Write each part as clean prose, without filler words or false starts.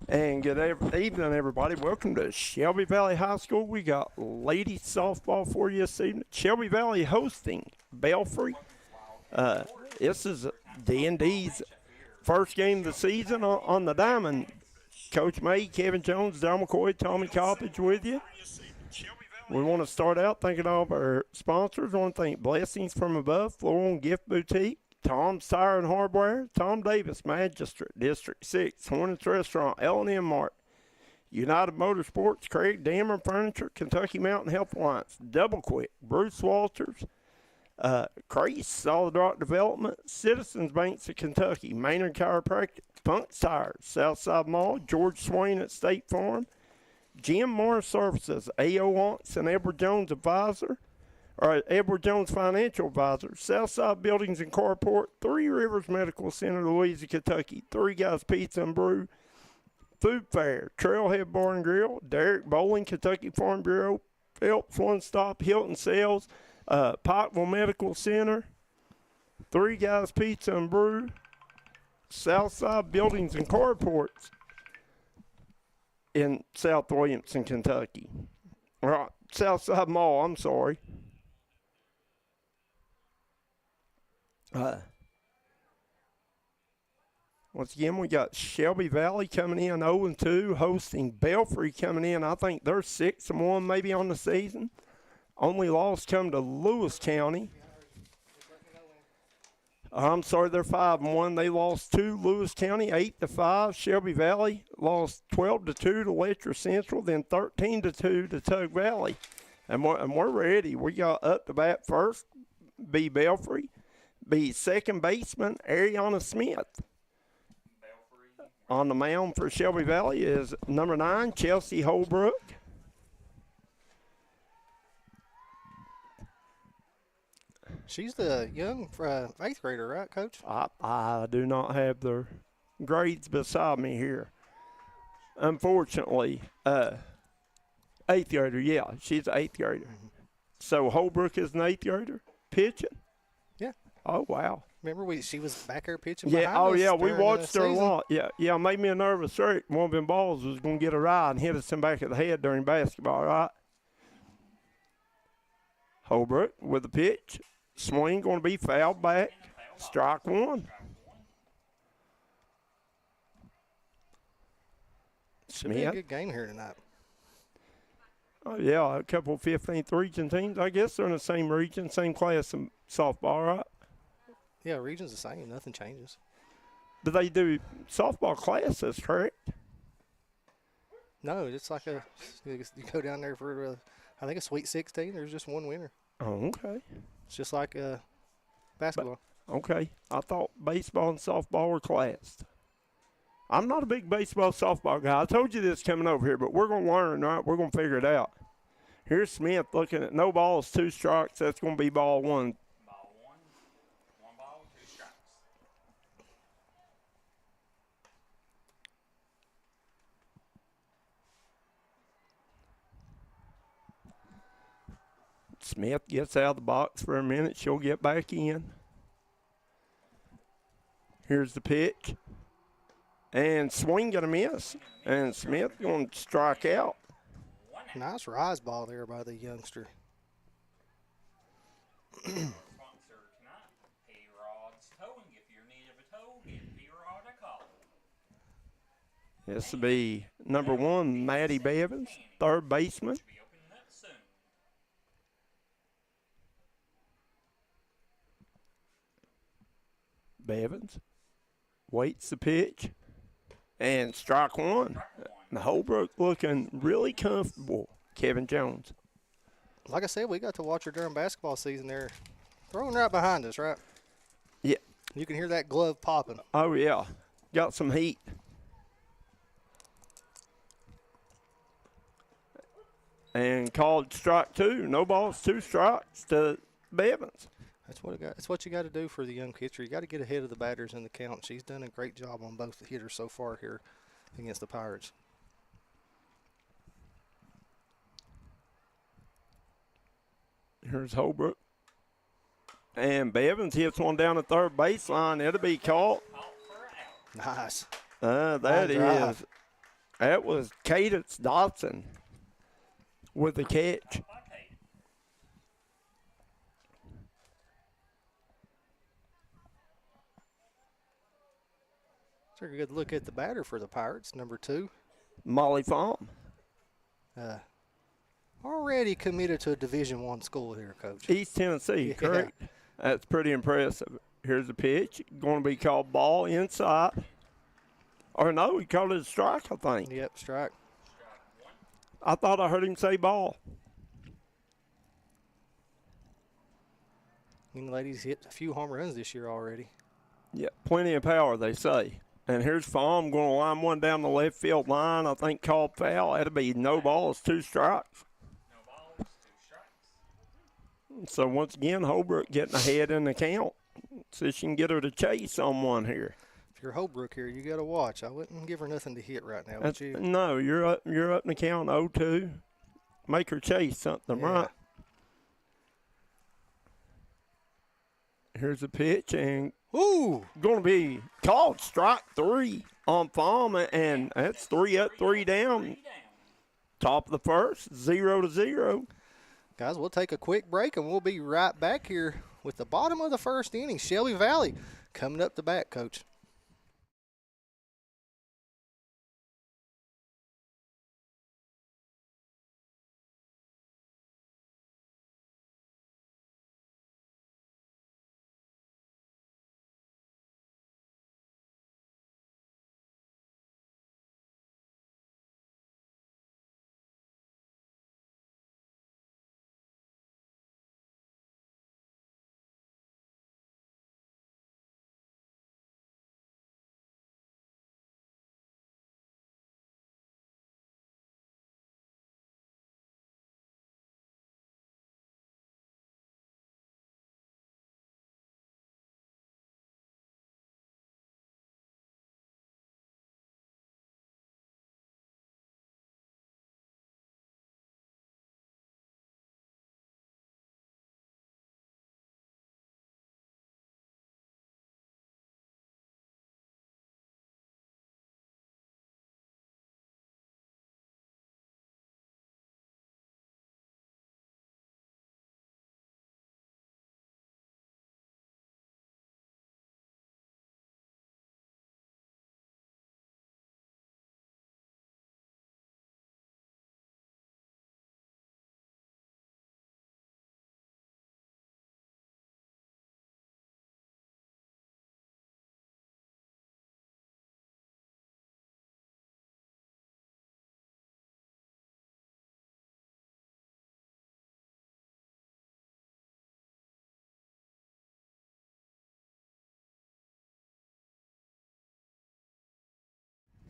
And good evening, everybody. Welcome to Shelby Valley High School. We got ladies softball for you this evening. Shelby Valley hosting Belfry. This is D&D's first game of the season on the diamond. Coach May, Kevin Jones, Darryl McCoy, Tommy Coppage with you. We want to start out thanking all of our sponsors. I want to thank Blessings from Above, Floral and Gift Boutique, Tom's Tire and Hardware, Tom Davis, Magistrate, District 6, Hornets Restaurant, L&M Mart, United Motorsports, Craig Dammer Furniture, Kentucky Mountain Health Alliance, Double Quick, Bruce Walters, Crease, Solid Rock Development, Citizens Banks of Kentucky, Maynard Chiropractic, Punk's Tires, Southside Mall, George Swain at State Farm, Jim Morris Services, A.O. Wants and Edward Jones Advisor, Edward Jones Financial Advisor, Southside Buildings and Carport, Three Rivers Medical Center, Louisiana, Kentucky, Three Guys Pizza and Brew, Food Fair, Trailhead Bar and Grill, Derrick Bowling, Kentucky Farm Bureau, Phelps One Stop, Hilton Sales, Pikeville Medical Center, Three Guys Pizza and Brew, Southside Buildings and Carports in South Williamson, Kentucky. Right, Southside Mall, I'm sorry. Once again, we got Shelby Valley coming in 0-2, hosting Belfry coming in. I think they're 6-1 maybe on the season. Only loss come to Lewis County. I'm sorry, they're 5-1. They lost to Lewis County 8-5. Shelby Valley lost 12-2 to Letcher Central, then 13-2 to Tug Valley. And we're ready. We got up to bat first, be Belfry. Be second baseman Ariana Smith. On the mound for Shelby Valley is number 9, Chelsea Holbrook. She's the young 8th grader, right, Coach? I do not have their grades beside me here. Unfortunately, 8th grader, yeah, she's an 8th grader. Mm-hmm. So Holbrook is an 8th grader pitching? Yeah. Oh, wow. Remember she was back there pitching Yeah, behind oh, us yeah, we watched her a season. lot. Yeah, it made me a nervous wreck. One of them balls was going to get a ride and hit us in the back of the head during basketball, right? Holbrook with the pitch. Swing going to be fouled back. Strike one. Should be a good game here tonight. Oh, yeah, a couple of 15th region teams. I guess they're in the same region, same class of softball, right? Yeah, region's the same. Nothing changes. Do they do softball classes, correct? No, it's like you go down there for, I think, a Sweet 16. There's just one winner. Oh, okay. It's just like basketball. Okay. I thought baseball and softball were classed. I'm not a big baseball softball guy. I told you this coming over here, but we're going to learn, right? We're going to figure it out. Here's Smith looking at no balls, 2 strikes. That's going to be ball 1. Ball 1, 1 ball, 2 strikes. Smith gets out of the box for a minute. She'll get back in. Here's the pitch. And swing going to miss. And Smith going to strike out. Nice rise ball there by the youngster. Sponsor tonight, P-Rod's Towing. If you're in need of a tow, give P-Rod a call. This will be number 1, Maddie Bevins, third baseman. Be opening up soon. Bevins waits the pitch. And strike one. And Holbrook looking really comfortable. Kevin Jones. Like I said, we got to watch her during basketball season there. Throwing right behind us, right? Yeah. You can hear that glove popping. Oh, yeah. Got some heat. And called strike 2. No balls, 2 strikes to Bevins. That's what you got to do for the young pitcher. You got to get ahead of the batters in the count. She's done a great job on both the hitters so far here against the Pirates. Here's Holbrook. And Bevins hits one down the third baseline. It'll be caught. Nice. That is That was Cadence Dotson with the catch. Okay. Take a good look at the batter for the Pirates, number 2. Molly Farm. Already committed to a Division I school here, Coach. East Tennessee, Yeah. correct. That's pretty impressive. Here's a pitch. Going to be called ball inside. Or no, he called it a strike, I think. Yep, strike. I thought I heard him say ball. Young ladies hit a few home runs this year already. Yeah, plenty of power, they say. And here's Farm going to line one down the left field line. I think called foul. That'll be no balls, 2 strikes. No balls, 2 strikes. So once again, Holbrook getting ahead in the count. So she can get her to chase on one here. If you're Holbrook here, you got to watch. I wouldn't give her nothing to hit right now, would That's, you? no, you're up in the count 0-2. Make her chase something, Yeah. right? Here's a pitch, and Ooh! going to be called strike 3 on Farm, and that's 3 up, 3 down. 3 down. Top of the first, 0-0. Guys, we'll take a quick break, and we'll be right back here with the bottom of the first inning. Shelby Valley coming up the bat, Coach.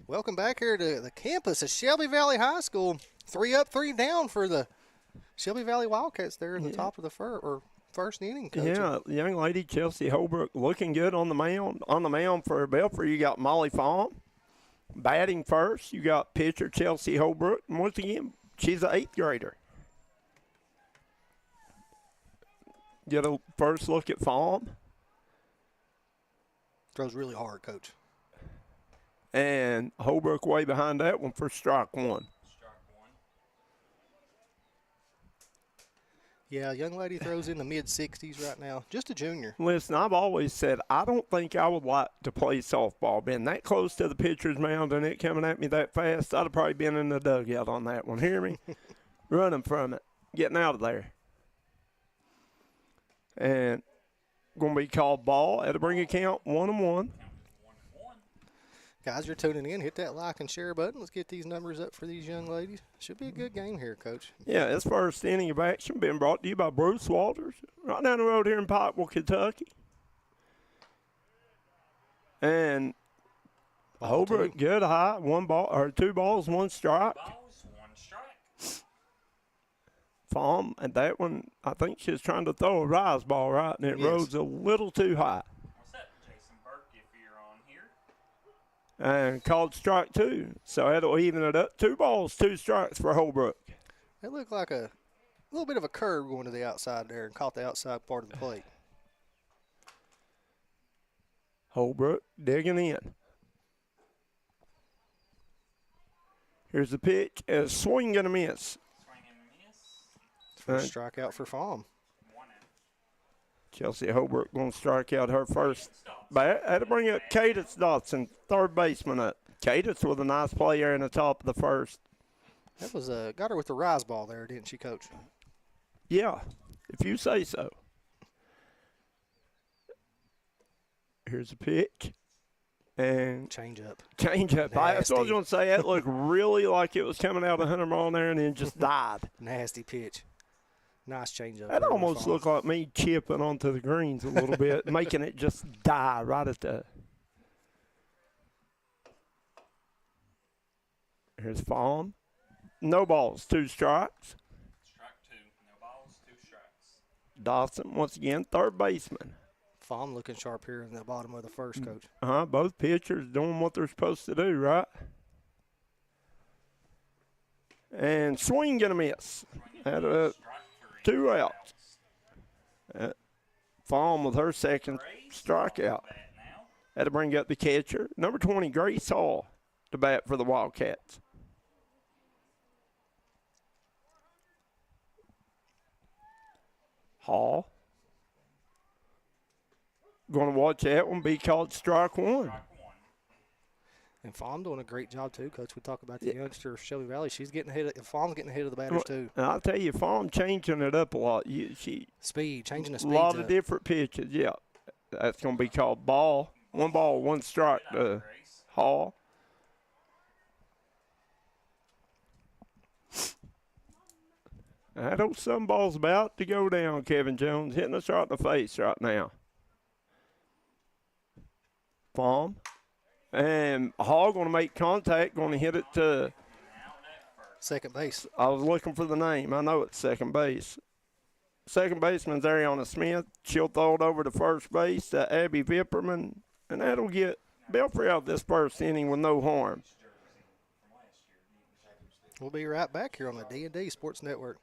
Welcome back here to the campus of Shelby Valley High School. 3 up, 3 down for the Shelby Valley Wildcats there in the top of the first inning, Coach. Yeah, young lady Chelsea Holbrook looking good on the mound. On the mound for Belfry, you got Molly Farm. Batting first, you got pitcher Chelsea Holbrook. And once again, she's an 8th grader. Get a first look at Farm. Throws really hard, Coach. And Holbrook way behind that one for strike 1. Strike 1. Yeah, young lady throws in the mid-60s right now. Just a junior. Listen, I've always said I don't think I would like to play softball. Being that close to the pitcher's mound and it coming at me that fast, I'd have probably been in the dugout on that one. Hear me? Running from it. Getting out of there. And going to be called ball. That'll bring a count 1-1. Count is 1-1. Guys, you're tuning in. Hit that like and share button. Let's get these numbers up for these young ladies. Should be a good game here, Coach. Yeah, this first inning of action being brought to you by Bruce Walters, right down the road here in Pikeville, Kentucky. And Holbrook, good high, 2 balls, 1 strike. Balls, 1 strike. Farm, and that one, I think she's trying to throw a rise ball, right? And it Yes. rose a little too high. What's that, Jason Burke, if you're on here? And called strike 2. So that'll even it up. 2 balls, 2 strikes for Holbrook. It looked like a little bit of a curve going to the outside there and caught the outside part of the plate. Holbrook digging in. Here's the pitch. A swing and a miss. Swing and a miss. First strikeout for Fahm. 1 out. Chelsea Holbrook going to strike out her first bat. Had to bring up Cadence Dotson, third baseman up. Cadence with a nice play there in the top of the first. That was got her with the rise ball there, didn't she, Coach? Yeah, if you say so. Here's a pitch. And Change up. change up. That's what I was going to say. That looked really like it was coming out 100 mile an hour and then just died. Nasty pitch. Nice change up. That almost looked like me chipping onto the greens a little bit, making it just die right at the. Here's Fahm. No balls, 2 strikes. Strike 2. No balls, 2 strikes. Dawson, once again, third baseman. Fahm looking sharp here in the bottom of the first, Coach. Both pitchers doing what they're supposed to do, right? And swing and a miss. Had a Strike 3. 2 outs. Fahm with her second strikeout. Bat now. Had to bring up the catcher. Number 20, Grace Hall, to bat for the Wildcats. Hall. Going to watch that one be called strike 1. Strike 1. And Fahm doing a great job, too, Coach. We talk about the youngster of Shelby Valley. She's getting ahead. Faham's getting ahead of the batters, too. And I'll tell you, Fahm changing it up a lot. Speed, changing the A speed. lot of different pitches, yeah. That's going to be called ball. 1 ball, 1 strike to Grace. Hall. That old sunball's about to go down, Kevin Jones. Hitting us right in the face right now. Fahm. And Hall going to make contact, going to hit it to, Second base. I was looking for the name. I know it's second base. Second baseman's Ariana Smith. She'll throw it over to first base to Abby Vipperman. And that'll get Belfry out this first inning with no harm. We'll be right back here on the D&D Sports Network.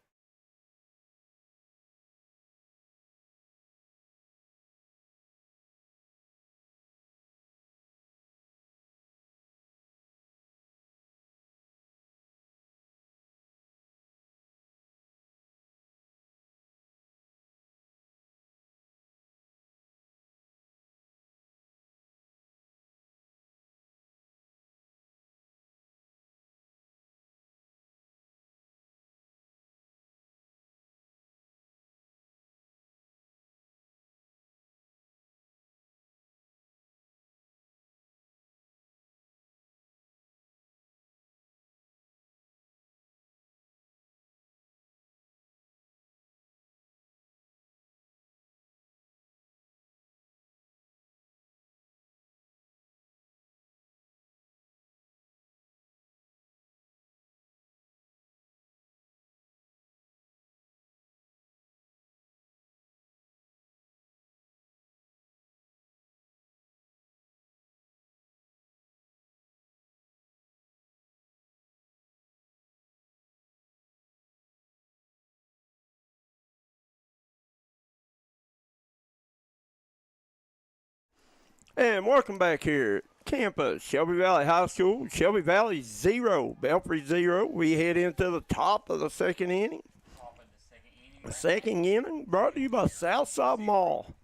And welcome back here. Campus, Shelby Valley High School. Shelby Valley 0, Belfry 0. We head into the top of the second inning. Top of the second inning. The second inning brought to you by Southside Mall,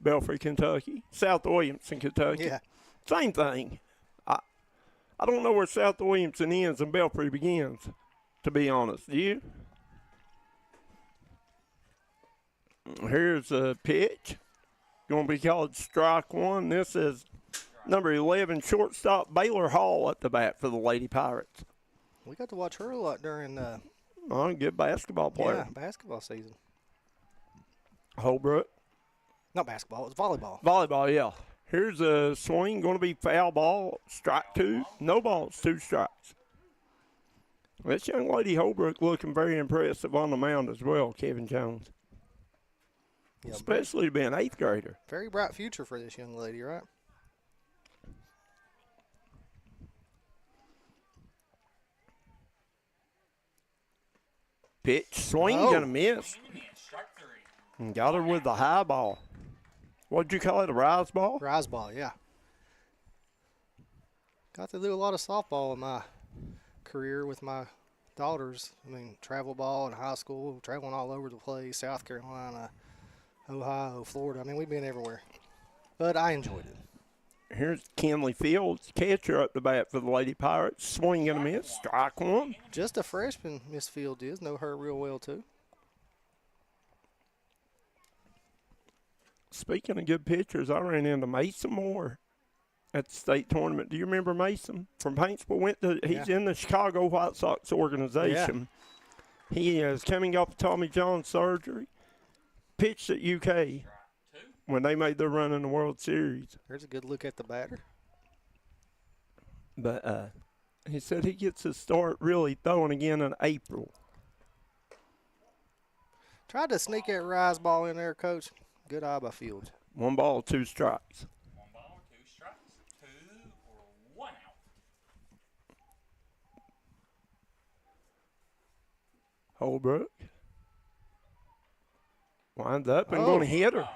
Belfry, Kentucky. South Williamson, Kentucky. Yeah. Same thing. I don't know where South Williamson ends and Belfry begins, to be honest. Do you? Here's a pitch. Going to be called strike 1. This is number 11, shortstop Baylor Hall at the bat for the Lady Pirates. We got to watch her a lot during Oh, good basketball player. basketball season. Holbrook. Not basketball, it was volleyball. Volleyball, yeah. Here's a swing. Going to be foul ball. Strike 2. No balls, 2 strikes. This young lady Holbrook looking very impressive on the mound as well, Kevin Jones. Yeah, Especially to be an 8th grader. very bright future for this young lady, right? Pitch, swing, Oh. gonna miss. Strike 3. And got her with the high ball. What'd you call it, a rise ball? Rise ball, yeah. Got to do a lot of softball in my career with my daughters. I mean, travel ball in high school, traveling all over the place, South Carolina, Ohio, Florida. I mean, we've been everywhere. But I enjoyed it. Here's Kenley Fields, catcher up the bat for the Lady Pirates. Swing and a miss, strike one. Just a freshman, Miss Fields is. Know her real well, too. Speaking of good pitchers, I ran into Mason Moore at the state tournament. Do you remember Mason from Paintsville? He's in the Chicago White Sox organization. Yeah. He is coming off Tommy John surgery. Pitched at UK when they made their run in the World Series. There's a good look at the batter. But he said he gets his start really throwing again in April. Tried to sneak that rise ball in there, Coach. Good eye by Fields. 1 ball, 2 strikes. 1 ball, 2 strikes, 2 or 1 out. Holbrook winds up and going to hit her.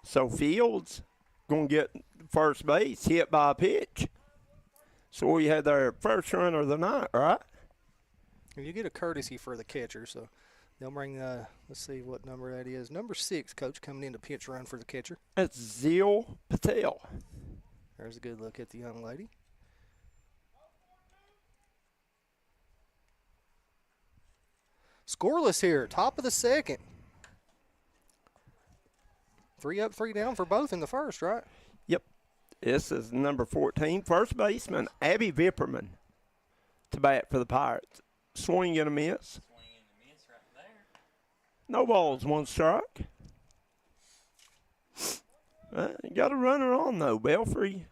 So Fields going to get first base, hit by a pitch. So we had their first run of the night, right? And you get a courtesy for the catcher, so they'll bring, let's see what number that is. Number 6, Coach, coming in to pitch run for the catcher. That's Zil Patel. There's a good look at the young lady. Scoreless here, top of the second. 3 up, 3 down for both in the first, right? Yep. This is number 14, first baseman Abby Vipperman to bat for the Pirates. Swing and a miss. No balls, 1 strike. You got a runner on, though, Belfry.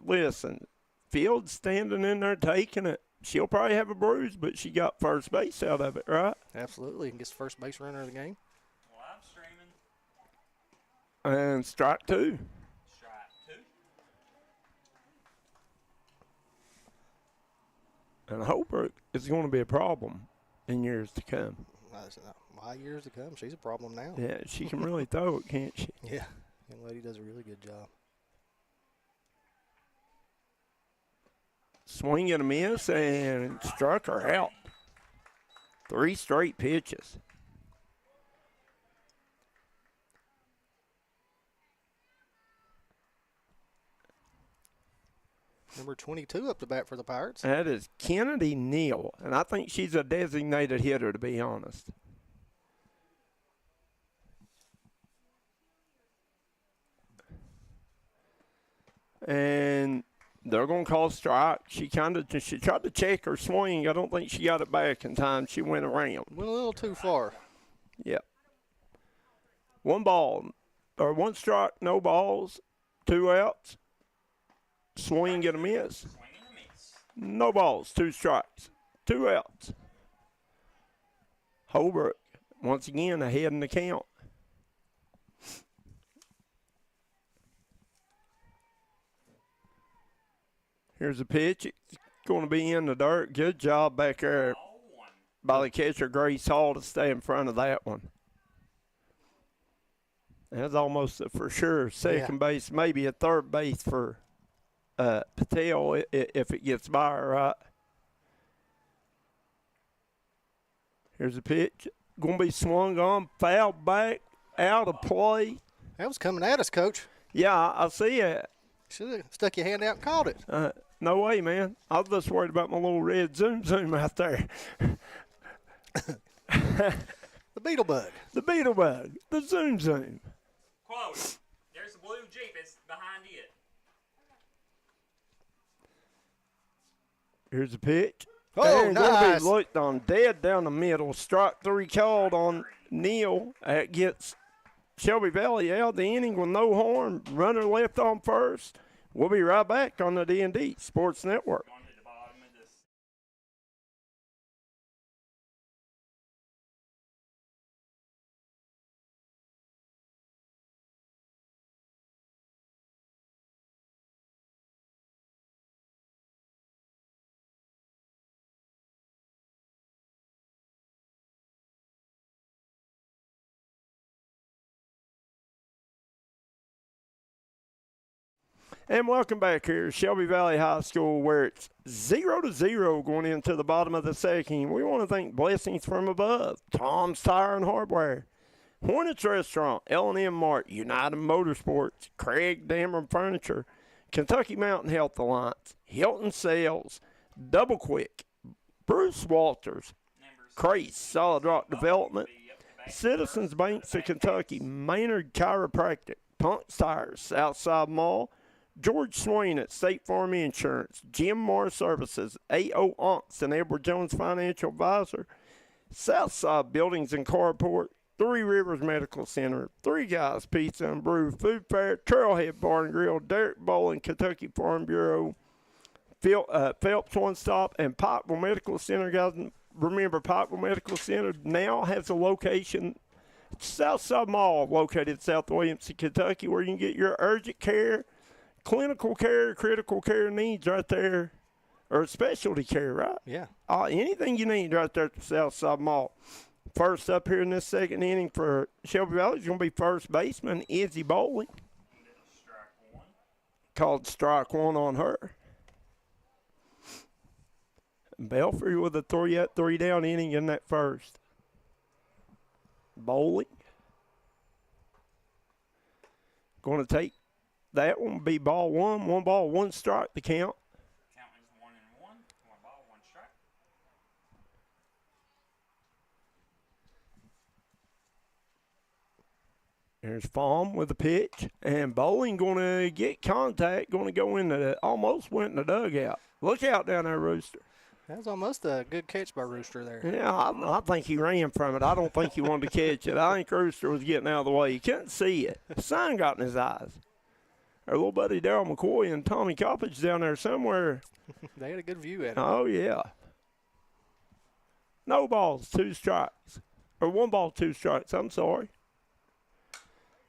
Listen, Fields standing in there taking it. She'll probably have a bruise, but she got first base out of it, right? Absolutely. And gets first base runner of the game. Live streaming. And strike 2. Strike 2. And Holbrook is going to be a problem in years to come. My years to come. She's a problem now. Yeah, she can really throw it, can't she? Yeah. Young lady does a really good job. Swing and a miss and struck her out. 3 straight pitches. Number 22 up to bat for the Pirates. That is Kennedy Neal, and I think she's a designated hitter, to be honest. And they're going to call strike. She tried to check her swing. I don't think she got it back in time. She went around. Went a little too far. Yep. 1 ball, or 1 strike, no balls, 2 outs. Swing and a miss. No balls, 2 strikes, 2 outs. Holbrook, once again, ahead in the count. Here's a pitch. It's going to be in the dirt. Good job back there by the catcher, Grace Hall, to stay in front of that one. That's almost a for sure second base, maybe a third base for Patel if it gets by her, right? Here's a pitch. Going to be swung on, foul back, out of play. That was coming at us, Coach. Yeah, I see it. Should have stuck your hand out and caught it. No way, man. I was just worried about my little red zoom out there. The beetle bug. The beetle bug. The zoom. Quote, there's a blue Jeep. It's behind it. Here's a pitch. Oh, and nice. Gonna be looked on dead down the middle. Strike 3 called on Neal. That gets Shelby Valley out of the inning with no harm. Runner left on first. We'll be right back on the D&D Sports Network. And welcome back here, Shelby Valley High School, where it's 0-0 going into the bottom of the second. We want to thank blessings from above, Tom's Tire and Hardware, Hornets Restaurant, L&M Mart, United Motorsports, Craig Dameron Furniture, Kentucky Mountain Health Alliance, Hilton Sales, Double Quick, Bruce Walters, Crace Solid Rock Development, Citizens Banks of Kentucky, Maynard Chiropractic, Punk's Tires, Southside Mall, George Swain at State Farm Insurance, Jim Moore Services, A.O. Onks and Edward Jones Financial Advisor, Southside Buildings and Carport, Three Rivers Medical Center, Three Guys Pizza and Brew, Food Fair, Trailhead Bar and Grill, Derek Bowling, Kentucky Farm Bureau, Phelps One Stop, and Pikeville Medical Center. Guys, remember Pikeville Medical Center now has a location, Southside Mall, located in South Williamson, Kentucky, where you can get your urgent care, clinical care, critical care needs right there, or specialty care, right? Yeah. Anything you need right there at the Southside Mall. First up here in this second inning for Shelby Valley is going to be first baseman Izzy Bowling. Called strike one on her. Belfry with a 3-up, 3-down inning in that first. Bowling. Going to take that one, be ball one. 1 ball, 1 strike to count. Count is 1-1. 1 ball, 1 strike. There's Fahm with the pitch, and Bowling going to get contact, going to go in the, almost went in the dugout. Look out down there, Rooster. That was almost a good catch by Rooster there. Yeah, I think he ran from it. I don't think he wanted to catch it. I think Rooster was getting out of the way. He couldn't see it. The sun got in his eyes. Our little buddy Darryl McCoy and Tommy Coppage down there somewhere. They had a good view at it. Oh, yeah. No balls, 2 strikes. Or 1 ball, 2 strikes. I'm sorry.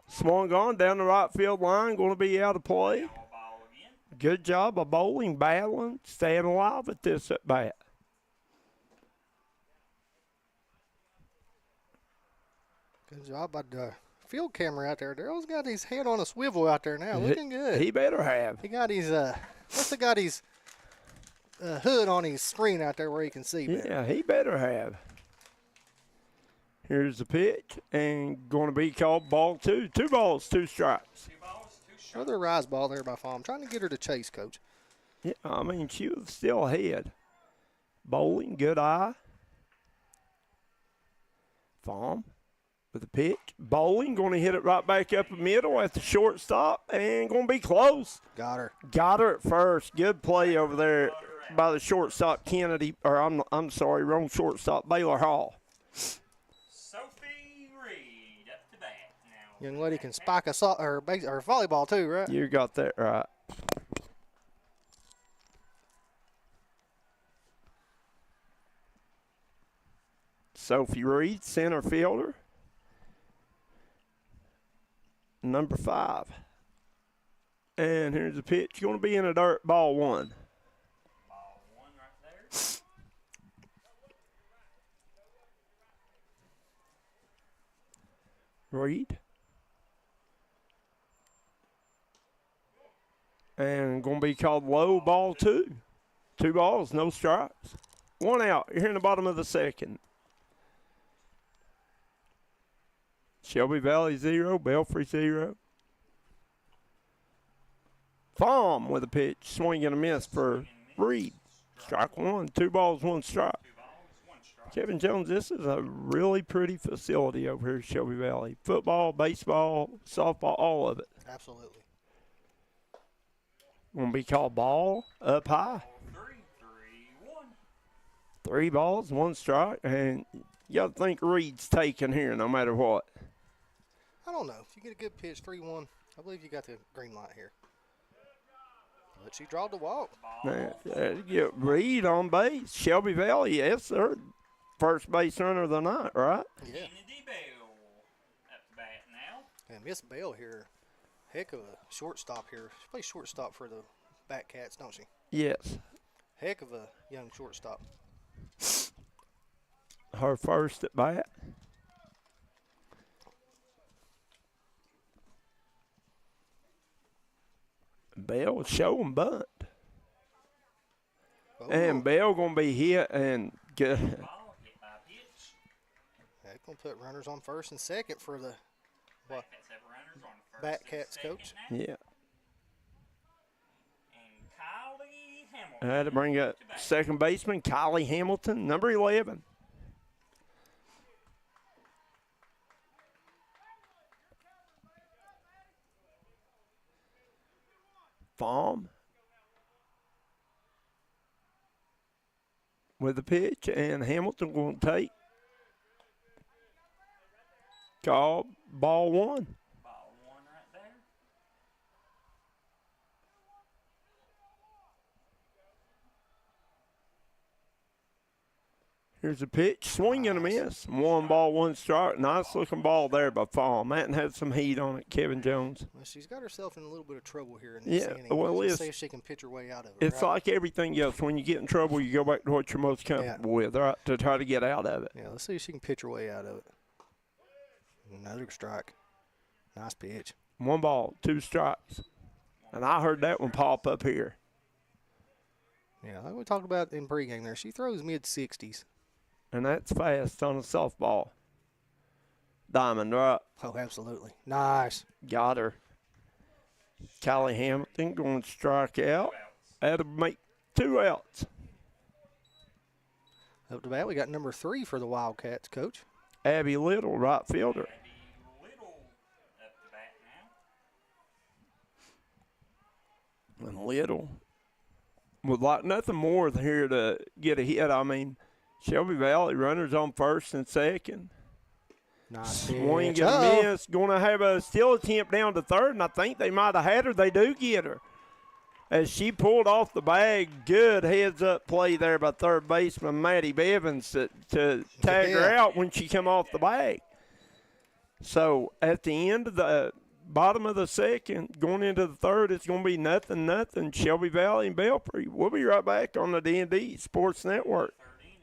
Swung on down the right field line, going to be out of play. Ball again. Good job of Bowling, battling, staying alive at this at bat. Good job by the field camera out there. Darryl's got his head on a swivel out there now, looking good. He better have. He got his got his hood on his screen out there where he can see better. Yeah, he better have. Here's the pitch, and going to be called ball 2. 2 balls, 2 strikes. 2 balls, 2 strikes. Another rise ball there by Fahm. Trying to get her to chase, Coach. Yeah, I mean, she was still ahead. Bowling, good eye. Fahm with the pitch. Bowling going to hit it right back up the middle at the shortstop, and going to be close. Got her. Got her at first. Good play over there by the shortstop, Kennedy, or I'm sorry, wrong shortstop, Baylor Hall. Sophie Reed up to bat now. Young lady can spike a or volleyball too, right? You got that right. Sophie Reed, center fielder. Number 5. And here's the pitch. Going to be in a dirt, ball 1. Ball 1 right there. Reed. And going to be called low, ball 2. 2 balls, no strikes. 1 out here in the bottom of the second. Shelby Valley 0, Belfry 0. Fahm with a pitch, swing and a miss for Reed. Strike 1, 2 balls, 1 strike. 2 balls, 1 strike. Kevin Jones, this is a really pretty facility over here at Shelby Valley. Football, baseball, softball, all of it. Absolutely. Going to be called ball up high. 3-3-1. 3 balls, 1 strike, and you got to think Reed's taking here no matter what. I don't know. If you get a good pitch, 3-1, I believe you got the green light here. But she drawed the walk. Get Reed on base. Shelby Valley, yes, their first base runner of the night, right? Yeah. Kennedy Bell up to bat now. And Miss Bell here, heck of a shortstop here. She plays shortstop for the Batcats, don't she? Yes. Heck of a young shortstop. Her first at bat. Bell show 'em bunt. Oh, And Bell going to be hit and get. Ball hit by a pitch. they're going to put runners on first and second for the Cats have runners on first Bat and Cats second coach. now. Yeah. And Kylie Hamilton. Had to bring up to bat. second baseman Kylie Hamilton, number 11. Baum with the pitch, and Hamilton going to take. Call ball one. Ball one right there. Here's a pitch, swing and a miss. 1 ball, 1 strike. Nice looking ball there by Baum. That had some heat on it, Kevin Jones. Well, she's got herself in a little bit of trouble here in this Yeah, inning. well, Let's it's- see if she can pitch her way out of it. It's right? like everything else. When you get in trouble, you go back to what you're most comfortable with, right, to try to get out of it. Yeah, let's see if she can pitch her way out of it. Another strike. Nice pitch. 1 ball, 2 strikes. And I heard that one pop up here. Yeah, like we talked about in pregame there. She throws mid-60s. And that's fast on a softball. Diamond, right? Oh, absolutely. Nice. Got her. Callie Hamilton going to strike out. That'll make 2 outs. Up to bat, we got number 3 for the Wildcats, Coach. Abby Little, right fielder. Abby Little up to bat now. And Little would like nothing more than here to get a hit. I mean, Shelby Valley runners on first and second. Nice Swing pitch. and Uh-oh. miss. Going to have a steal attempt down to third, and I think they might have had her. They do get her. As she pulled off the bag, good heads-up play there by third baseman Maddie Bevins to tag her Yeah. out when she come off the bag. So at the end of the bottom of the second, going into the third, it's going to be 0-0, Shelby Valley and Belfry. We'll be right back on the D&D Sports Network. Third inning.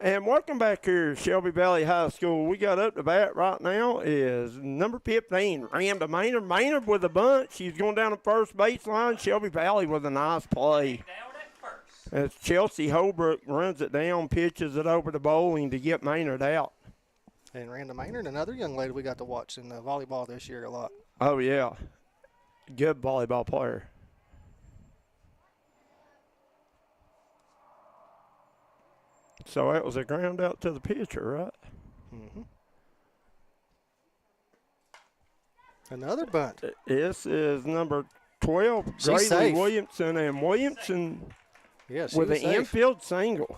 And welcome back here, Shelby Valley High School. We got up to bat right now is number 15, Randa Maynard. Maynard with a bunt. She's going down the first baseline. Shelby Valley with a nice play. Out at first. As Chelsea Holbrook runs it down, pitches it over to Bowling to get Maynard out. And Randa Maynard, another young lady we got to watch in volleyball this year a lot. Oh, yeah. Good volleyball player. So that was a ground out to the pitcher, right? Mm-hmm. Another bunt. This is number 12, She's Grayley safe. Williamson. And Williamson Yeah, she with was an safe. infield single.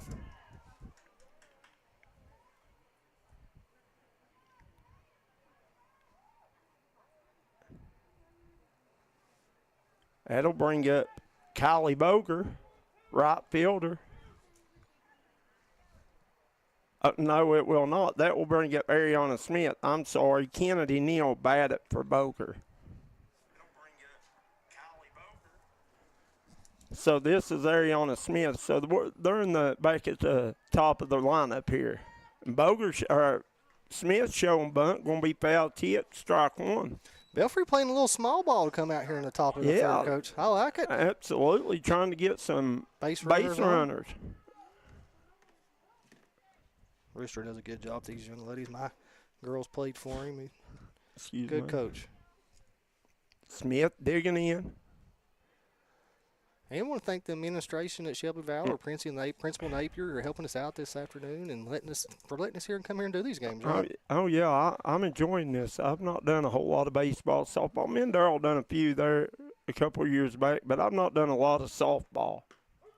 That'll bring up Kylie Boger, right fielder. No, it will not. That will bring up Ariana Smith. I'm sorry, Kennedy Neal batted for Boger. So this is Ariana Smith. So they're in the back at the top of the lineup here. Smith showing bunt, going to be foul tip, strike one. Belfry playing a little small ball to come out here in the top of the third, Coach. I like it. Absolutely, trying to get some Base runners. Rooster does a good job with these young ladies. My girls played for him. Excuse Good me. coach. Smith digging in. And I want to thank the administration at Shelby Valley, or Principal Napier, are helping us out this afternoon and letting us here and come here and do these games. Right? Oh yeah, I'm enjoying this. I've not done a whole lot of baseball, softball. Me and Darryl done a few there a couple of years back, but I've not done a lot of softball.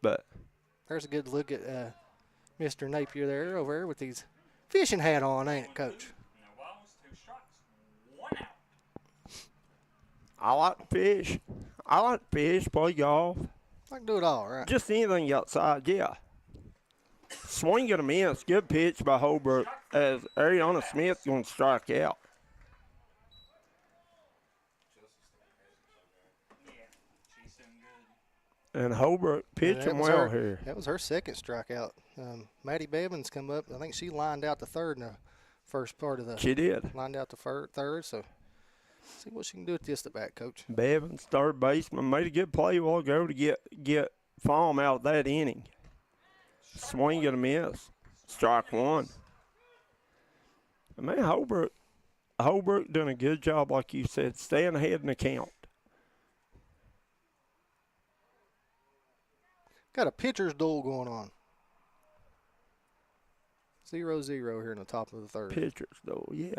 But there's a good look at Mr. Napier there over there with his fishing hat on, ain't it, Coach? No balls, 2 strikes, 1 out. I like to fish. I like to fish, play golf. I can do it all, right? Just anything outside, yeah. Swing and a miss. Good pitch by Holbrook as Ariana Smith going to strike out. Yeah, she's doing good. And Holbrook pitching well here. That was her second strikeout. Maddie Bevins come up. I think she lined out the third in the first part of the. She did. Lined out the third, so see what she can do with this at bat, Coach. Bevins, third baseman, made a good play a while ago to get Fahm out of that inning. Swing and a miss. Strike one. And man, Holbrook doing a good job, like you said, staying ahead in the count. Got a pitcher's duel going on. 0-0 here in the top of the third. Pitchers, though, yeah.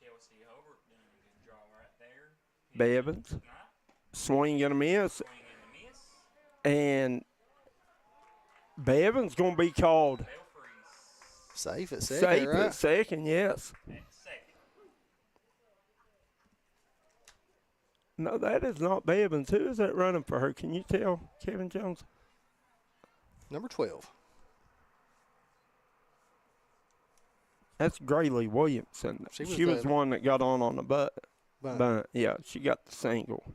Chelsea Hobart doing a good job right there. Bevins, swing and a miss. Swing and a miss. And Bevins going to be called Belfry's Safe at second, safe right? at second, yes. at second. No, that is not Bevins. Who is that running for her? Can you tell, Kevin Jones? Number 12. That's Grayley Williamson. She was the one that got on the bunt. Bunt. Yeah, she got the single.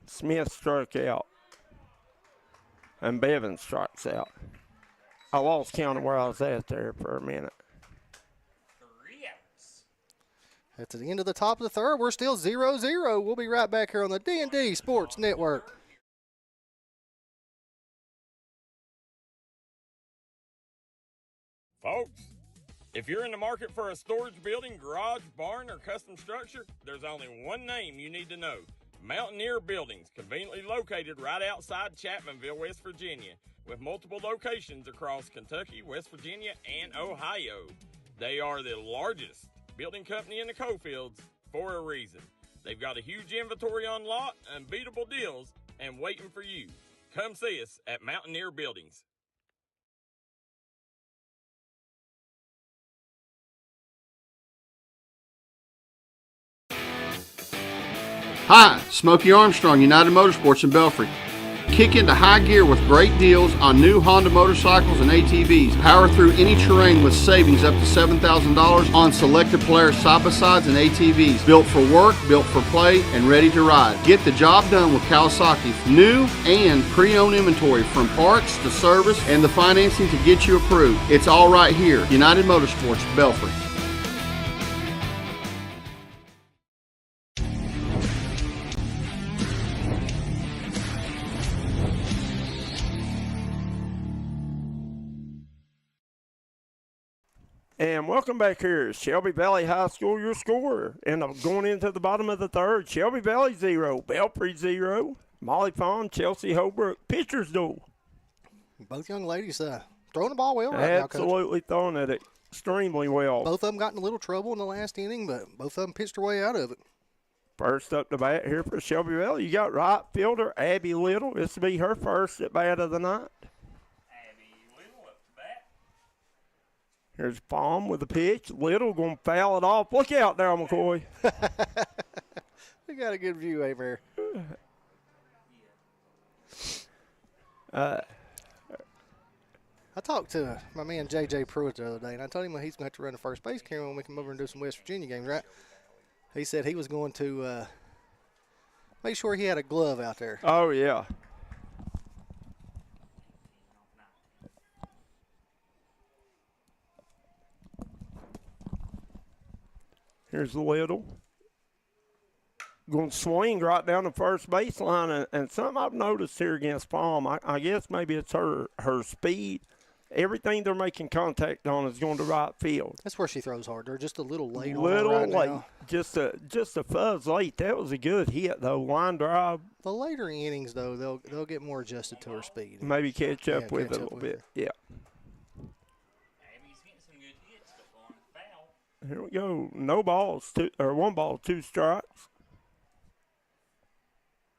Smith struck out. And Bevins strikes out. I lost count of where I was at there for a minute. 3 outs. At the end of the top of the third, we're still 0-0. We'll be right back here on the D&D Sports Network. Folks, if you're in the market for a storage building, garage, barn, or custom structure, there's only one name you need to know. Mountaineer Buildings, conveniently located right outside Chapmanville, West Virginia, with multiple locations across Kentucky, West Virginia, and Ohio. They are the largest building company in the coalfields for a reason. They've got a huge inventory on lot, unbeatable deals, and waiting for you. Come see us at Mountaineer Buildings. Hi, Smokey Armstrong, United Motorsports in Belfry. Kick into high gear with great deals on new Honda motorcycles and ATVs. Power through any terrain with savings up to $7,000 on selected Polaris side-by-sides and ATVs. Built for work, built for play, and ready to ride. Get the job done with Kawasaki. New and pre-owned inventory from parts to service and the financing to get you approved. It's all right here. United Motorsports, Belfry. And welcome back here, Shelby Valley High School, your scorer. And going into the bottom of the third, Shelby Valley 0, Belfry 0, Molly Fawn, Chelsea Holbrook, pitcher's duel. Both young ladies throwing the ball well right now, Coach. Absolutely throwing it extremely well. Both of them got in a little trouble in the last inning, but both of them pitched their way out of it. First up to bat here for Shelby Valley, you got right fielder Abby Little. This will be her first at bat of the night. Abby Little up to bat. Here's Palm with the pitch. Little going to foul it off. Look out there, McCoy. We got a good view over here. I talked to my man J.J. Pruitt the other day, and I told him he's going to have to run the first base camera when we come over and do some West Virginia games, right? He said he was going to make sure he had a glove out there. Oh, yeah. Here's Little. Going to swing right down the first baseline. And something I've noticed here against Palm, I guess maybe it's her speed. Everything they're making contact on is going to right field. That's where she throws hard. They're just a little late on Little her right late. now. Just a fuzz late. That was a good hit, though. Line drive. The later innings, though, they'll get more adjusted to her speed. Maybe catch up Yeah, with catch it a up little with bit. her. Yeah. Abby's getting some good hits, but going foul. Here we go. No balls, one ball, 2 strikes.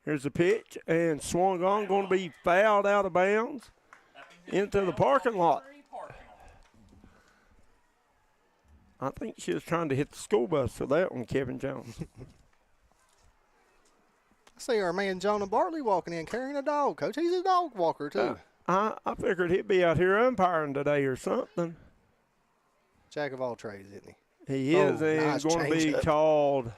Here's the pitch, and swung on, going to be fouled out of bounds into the parking lot. I think she was trying to hit the school bus for that one, Kevin Jones. I see our man Jonah Bartley walking in carrying a dog, Coach. He's a dog walker, too. I figured he'd be out here umpiring today or something. Jack of all trades, isn't he? He is, and nice going to be changeup. called.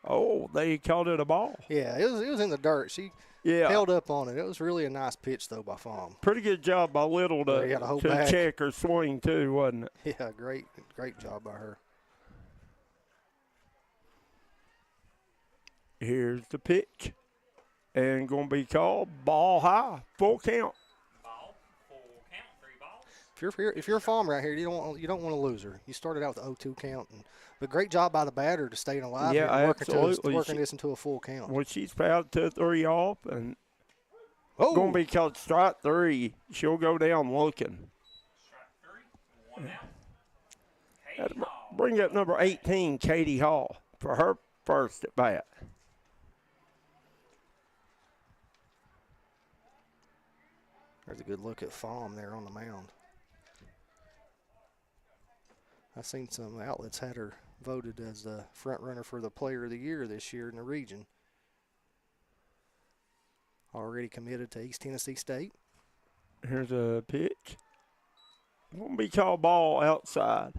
Oh, they called it a ball. Yeah, it was in the dirt. She held up on it. It was really a nice pitch, though, by Fahm. Pretty good job by Little Yeah, to hold to back. check her swing, too, wasn't it? Yeah, great job by her. Here's the pitch. And going to be called ball high, full count. Ball, full count, 3 balls. If you're a Fahm right here, you don't want to lose her. You started out with the 0-2 count, but great job by the batter to staying alive. Yeah, and absolutely. working this into a full count. Well, she's fouled 2-3 off, and Oh, going to be called strike 3. She'll go down looking. Strike 3, 1 out. That'd Katie Hall. bring up number 18, Katie Hall, for her first at bat. there's a good look at Fahm there on the mound. I've seen some outlets had her voted as the front runner for the Player of the Year this year in the region. Already committed to East Tennessee State. Here's a pitch. Going to be called ball outside.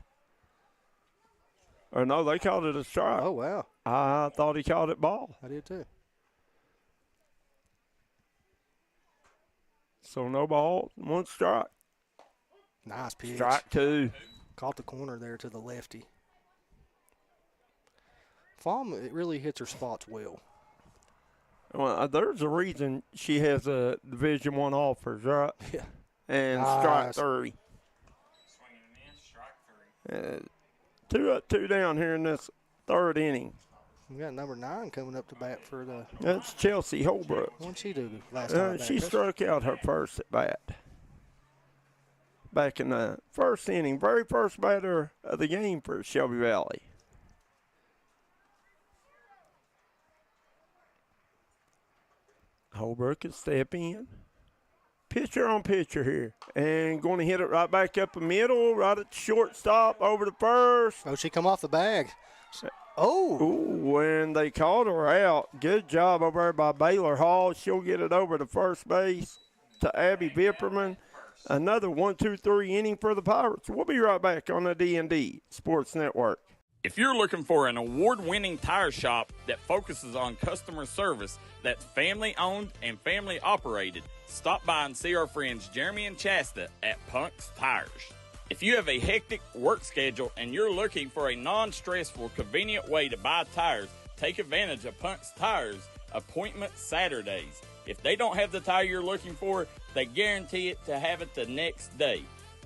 Or no, they called it a strike. Oh, wow. I thought he called it ball. I did too. So no ball, 1 strike. Nice pitch. Strike 2. Caught the corner there to the lefty. Fahm, it really hits her spots well. Well, there's a reason she has a Division I offers, right? Yeah. And Nice. strike 3. Swinging and a miss, strike 3. 2 up, 2 down here in this 3rd inning. We got number 9 coming up to bat for the. That's Chelsea Holbrook. What'd she do last time? She struck out her first at bat. Back in the 1st inning, very first batter of the game for Shelby Valley. Holbrook can step in. Pitcher on pitcher here. And going to hit it right back up the middle, right at the shortstop, over to first. Oh, she come off the bag. Oh. Ooh, when they called her out, good job over there by Baylor Hall. She'll get it over to first base to Abby Vipperman. Another 1-2-3 inning for the Pirates. We'll be right back on the D&D Sports Network. If you're looking for an award-winning tire shop that focuses on customer service that's family-owned and family-operated, stop by and see our friends Jeremy and Chasta at Punk's Tires. If you have a hectic work schedule and you're looking for a non-stressful, convenient way to buy tires, take advantage of Punk's Tires Appointment Saturdays. If they don't have the tire you're looking for, they guarantee it to have it the next day.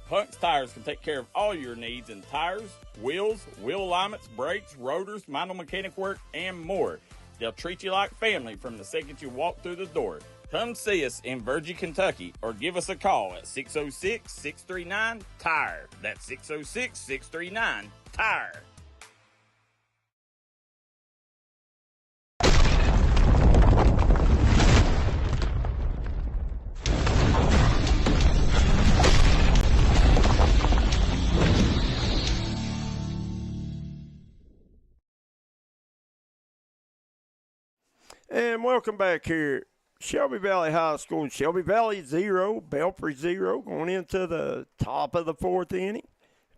Punk's Tires can take care of all your needs in tires, wheels, wheel alignments, brakes, rotors, minor mechanic work, and more. They'll treat you like family from the second you walk through the door. Come see us in Virgie, Kentucky, or give us a call at 606-639-TIRE. That's 606-639-TIRE. And welcome back here. Shelby Valley High School. Shelby Valley 0, Belfry 0, going into the top of the 4th inning.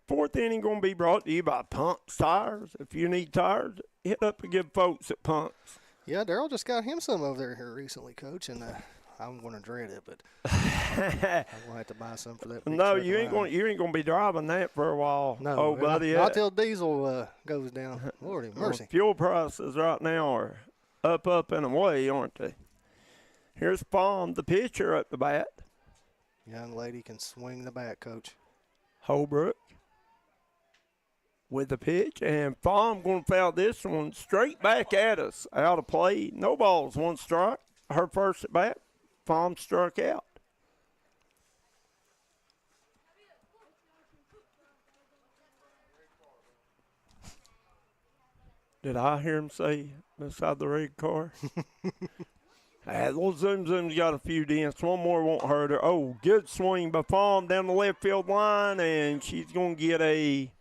4th inning going to be brought to you by Punk's Tires. If you need tires, hit up the good folks at Punk's. Yeah, Darryl just got him some over there here recently, Coach, and I'm going to dread it, but I'm going to have to buy some for that. big No, truck you of ain't mine. going. You ain't going to be driving that for a while. No, oh, buddy. not till diesel goes down. Lordy mercy. Fuel prices right now are up and away, aren't they? Here's Palm, the pitcher at the bat. Young lady can swing the bat, Coach. Holbrook with the pitch, and Palm going to foul this one straight back at us. Out of play. No balls, 1 strike. Her first at bat. Palm struck out. Did I hear him say beside the red car? Little Zoom Zoom's got a few dents. One more won't hurt her. Oh, good swing by Palm down the left field line, and she's going to get a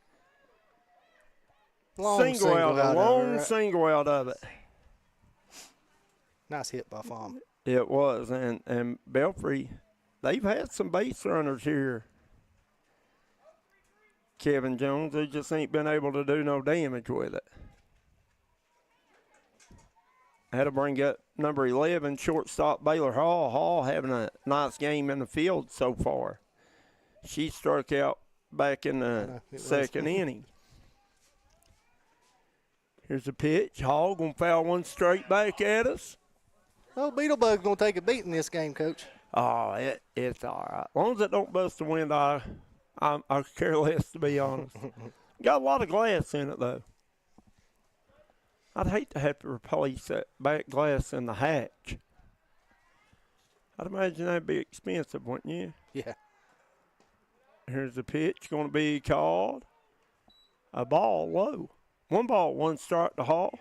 single out of it. Nice hit by Palm. It was, and Belfry, they've had some base runners here. Kevin Jones, they just ain't been able to do no damage with it. Had to bring up number 11, shortstop Baylor Hall. Hall having a nice game in the field so far. She struck out back in the second inning. Here's a pitch. Hall going to foul one straight back at us. Oh, Beetlebug's going to take a beating this game, Coach. Oh, it's all right. As long as it don't bust the wind, I care less, to be honest. Got a lot of glass in it, though. I'd hate to have to replace that back glass in the hatch. I'd imagine that'd be expensive, wouldn't you? Yeah. Here's the pitch going to be called. A ball low. 1 ball, 1 strike to Hall.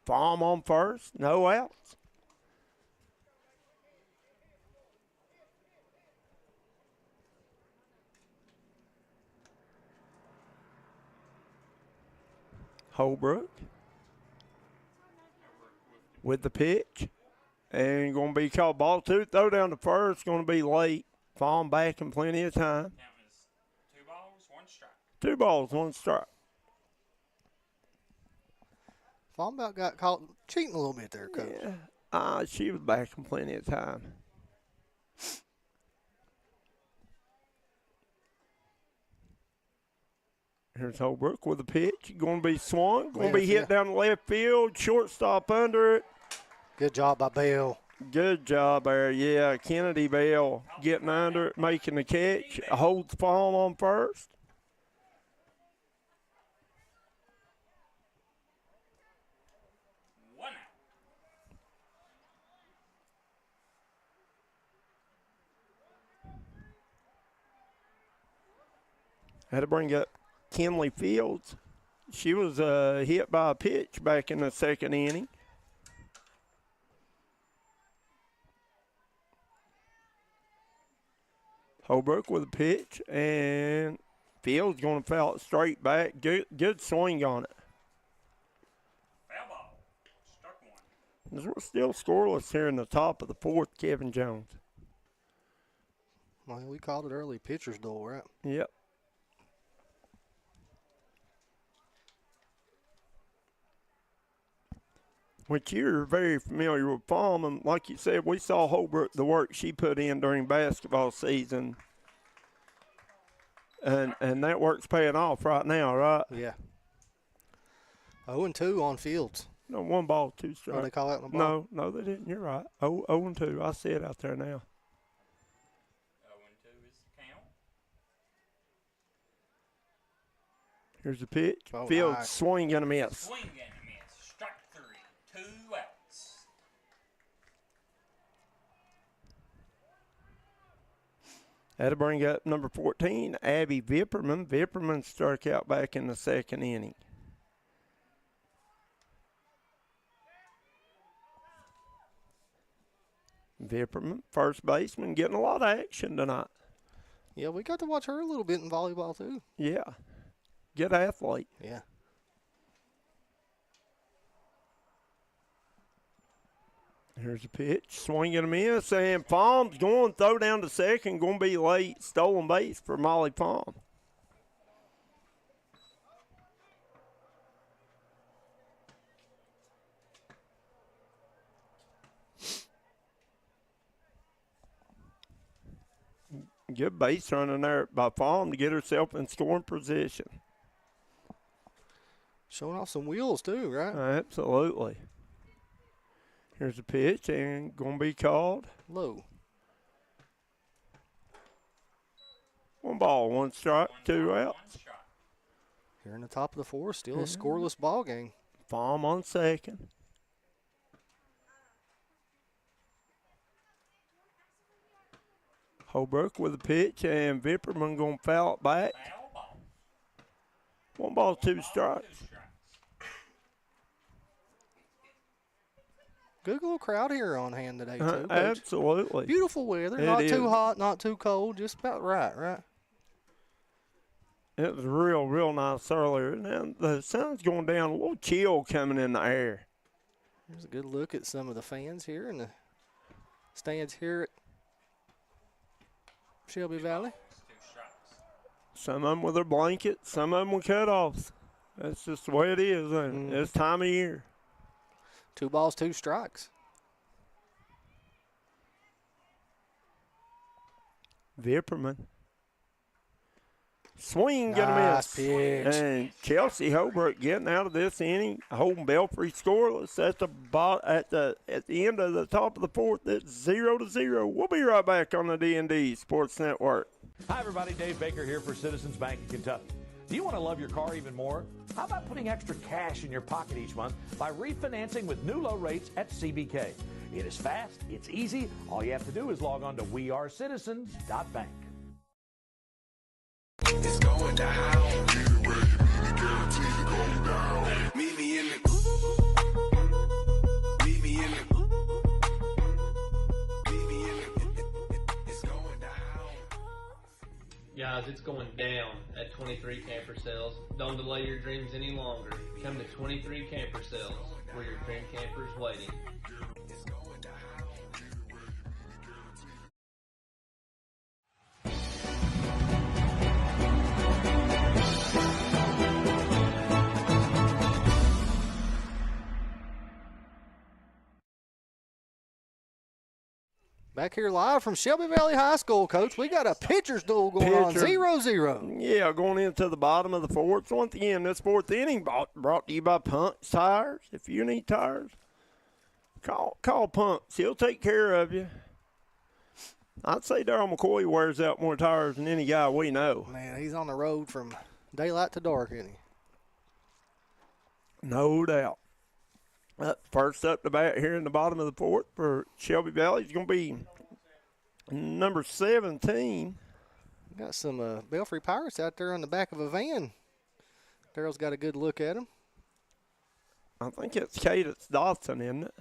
Palm on first, no outs. Holbrook with the pitch, and going to be called ball 2. Throw down to first, going to be late. Falling back in plenty of time. Count is 2 balls, 1 strike. 2 balls, 1 strike. Palm about got caught cheating a little bit there, Coach. Yeah, she was back in plenty of time. Here's Holbrook with the pitch. Going to be swung. Going to be hit down the left field. Shortstop under it. Good job by Bell. Good job there. Yeah, Kennedy Bell getting under it, making the catch. Holds Palm on first. One out. Had to bring up Kinley Fields. She was hit by a pitch back in the second inning. Holbrook with a pitch, and Fields going to foul it straight back. Good swing on it. Foul ball. Struck 1. We're still scoreless here in the top of the 4th, Kevin Jones. Well, we called it early pitcher's duel, right? Yep. Which you're very familiar with Palm, and like you said, we saw Holbrook, the work she put in during basketball season, and that work's paying off right now, right? Yeah. 0-2 on Fields. No, 1 ball, 2 strikes. Oh, they call that in the ball? No, they didn't. You're right. 0-2. I see it out there now. 0-2 is the count. Here's the pitch. Oh, Fields nice. swing and a miss. Swing and a miss. Strike 3. 2 outs. Had to bring up number 14, Abby Vipperman. Vipperman struck out back in the second inning. Vipperman, first baseman, getting a lot of action tonight. Yeah, we got to watch her a little bit in volleyball, too. Yeah, good athlete. Yeah. Here's a pitch, swing and a miss, and Palm's going, throw down to second, going to be late, stolen base for Molly Palm. Good base running there by Fawn to get herself in scoring position. Showing off some wheels too, right? Absolutely. Here's a pitch and going to be called. Low. 1 ball, 1 strike, 2 outs. Here in the top of the 4th, still a scoreless ball game. Fawn on second. Holbrook with a pitch, and Vipperman going to foul it back. 1 ball, 2 strikes. Good little crowd here on hand today, too. Coach. Absolutely. Beautiful weather. Not too hot, not too cold. Just about right? It was real nice earlier. Now the sun's going down, a little chill coming in the air. Here's a good look at some of the fans here in the stands here at Shelby Valley. Some of them with their blankets, some of them with cutoffs. That's just the way it is. This time of year. 2 balls, 2 strikes. Vipperman. Swing, gonna miss. Pitch. And Chelsea Holbrook getting out of this inning, holding Belfry scoreless at the end of the top of the 4th. It's 0-0. We'll be right back on the D&D Sports Network. Hi, everybody. Dave Baker here for Citizens Bank of Kentucky. Do you want to love your car even more? How about putting extra cash in your pocket each month by refinancing with new low rates at CBK? It is fast, it's easy. All you have to do is log on to wearecitizens.bank. It's going down. Anywhere you need it, guaranteed to go down. Meet me in the. Meet me in the. Meet me in the. It's going down. Guys, it's going down at 23 Camper Sales. Don't delay your dreams any longer. Come to 23 Camper Sales, where your dream camper is waiting. It's going down. Back here live from Shelby Valley High School, Coach. We got a pitcher's duel going on, 0-0. Yeah, going into the bottom of the 4th. Once again, this 4th inning brought to you by Punks Tires. If you need tires, call Punks. He'll take care of you. I'd say Darryl McCoy wears out more tires than any guy we know. Man, he's on the road from daylight to dark, isn't he? No doubt. First up the bat here in the bottom of the 4th for Shelby Valley is going to be number 17. Got some Belfry Pirates out there on the back of a van. Darryl's got a good look at him. I think it's Cadence Dawson, isn't it?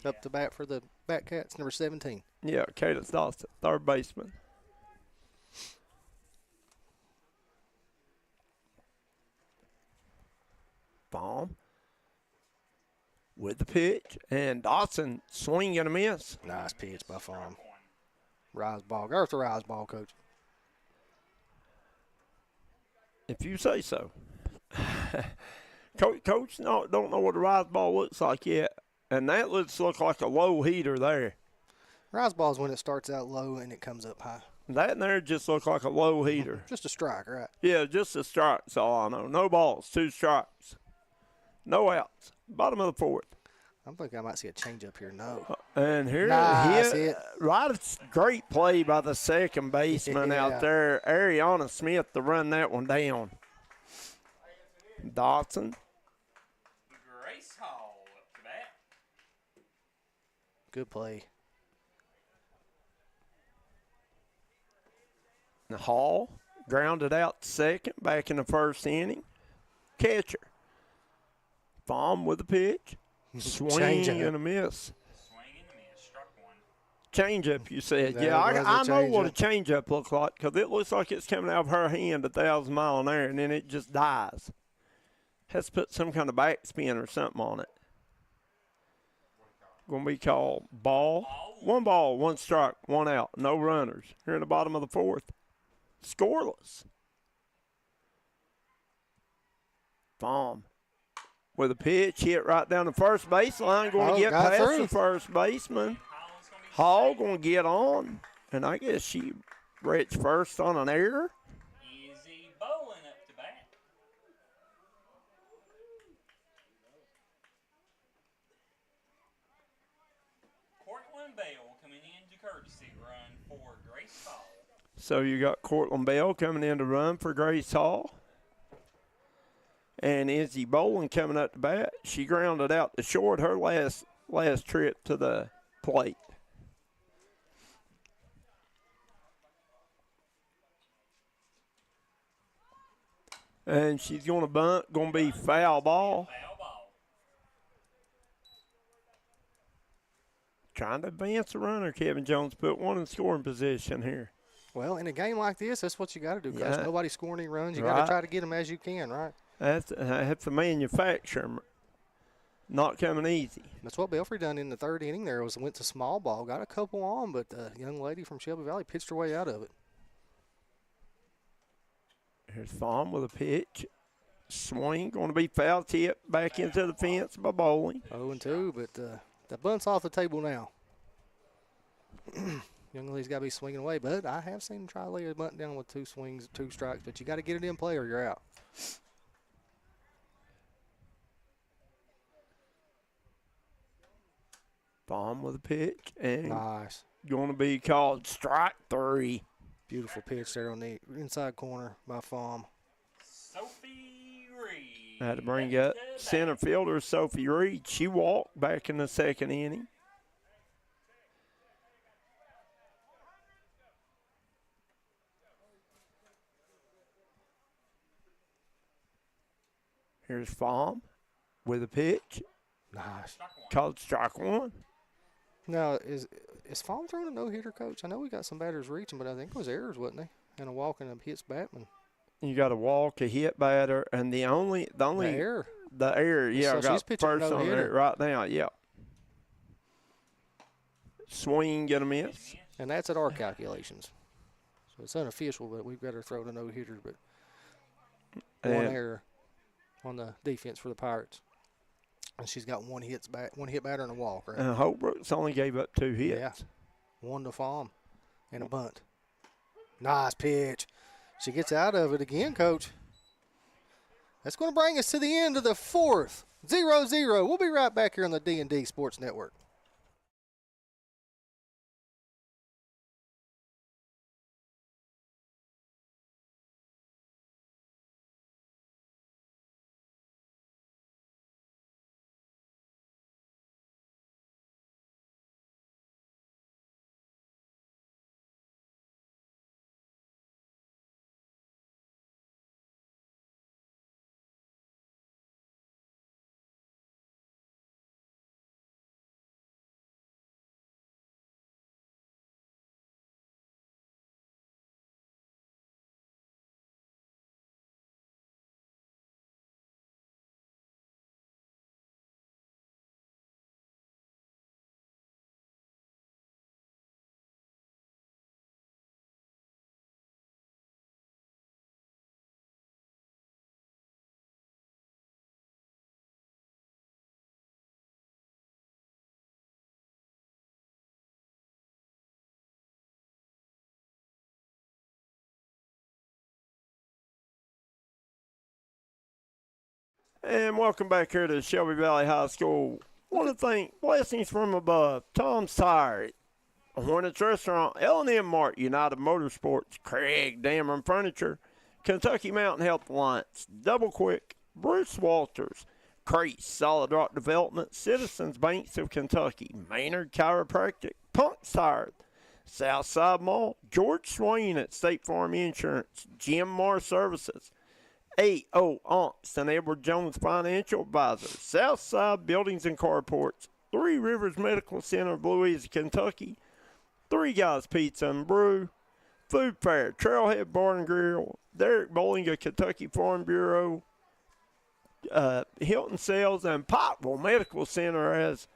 Up to bat for the Batcats, number 17. Yeah, Cadence Dawson, third baseman. Baum with the pitch, and Dawson swing and a miss. Nice pitch by Farm. Rise ball. Garth rise ball, Coach. If you say so. Coach don't know what a rise ball looks like yet, and that looks like a low heater there. Rise ball is when it starts out low and it comes up high. That and there just look like a low heater. Just a strike, right? Yeah, just a strike. That's all I know. No balls, 2 strikes. No outs. Bottom of the 4th. I think I might see a changeup here. No. And here, nice hit. Right, great play by the second baseman out there, Ariana Smith, to run that one down. Dotson. Grace Hall up to bat. Good play. Hall grounded out second back in the 1st inning. Catcher. Baum with the pitch. Swing and a miss. Swing and a miss. Struck one. Changeup, you said. That Yeah, was I a know what a changeup. changeup looks like because it looks like it's coming out of her hand 1,000 miles an hour, and then it just dies. Has to put some kind of backspin or something on it. Going to be called ball. 1 ball, 1 strike, 1 out. No runners. Here in the bottom of the 4th. Scoreless. Baum with a pitch hit right down the first baseline. Going to get got past through. the first baseman. Hall going to get on, and I guess she Rich first on an error. Izzy Bowen up to bat. Cortland Bell coming in to courtesy run for Grace Hall. So you got Cortland Bell coming in to run for Grace Hall. And Izzy Boland coming up to bat. She grounded out to short her last trip to the plate. And she's going to bunt, going to be foul ball. Foul ball. Trying to advance the runner, Kevin Jones put one in scoring position here. Well, in a game like this, that's what you got to do, Coach. Yeah. Nobody's scoring any runs. You got Right. to try to get them as you can, right? That's the manufacturer. Not coming easy. That's what Belfry done in the third inning there. Went to small ball, got a couple on, but the young lady from Shelby Valley pitched her way out of it. Here's Fawn with a pitch. Swing, going to be foul tip back into the fence by Bowling. 0-2, but the bunt's off the table now. Young lady's got to be swinging away, but I have seen him try to lay a bunt down with 2 swings, 2 strikes, but you got to get it in play or you're out. Fawn with a pitch and Nice. going to be called strike 3. Beautiful pitch there on the inside corner by Fawn. Sophie Reed. Had to bring up center fielder Sophie Reed. She walked back in the second inning. Here's Fawn with a pitch. Nice. Called strike 1. Now, is Fawn throwing a no-hitter, Coach? I know we got some batters reaching, but I think it was errors, wasn't he? And a walk and a hits Batman. You got a walk, a hit batter, and the only The error. The error, yeah, So I got she's pitching first on no-hitter. it right now, yep. Swing, get a miss. And that's at our calculations. So it's unofficial, but we've got her throwing a no-hitter, but one And error on the defense for the Pirates. And she's got one hit batter and a walk, right? Holbrook's only gave up 2 hits. Yeah. 1 to Fawn and a bunt. Nice pitch. She gets out of it again, Coach. That's going to bring us to the end of the 4th. 0-0. We'll be right back here on the D&D Sports Network. And welcome back here to Shelby Valley High School. Want to thank Blessings from Above, Tom's Tire, Hornets Restaurant, L&M Mart, United Motorsports, Craig Dameron Furniture, Kentucky Mountain Health Alliance, Double Quick, Bruce Walters, Crease Solid Rock Development, Citizens Banks of Kentucky, Maynard Chiropractic, Punk's Tire, Southside Mall, George Swain at State Farm Insurance, Jim Marr Services, A.O. Onks and Edward Jones Financial Advisors, Southside Buildings and Carports, Three Rivers Medical Center of Louisa, Kentucky, Three Guys Pizza and Brew, Food Fair, Trailhead Bar and Grill, Derek Bowling of Kentucky Farm Bureau, Hilton Sales, and Pottville Medical Center as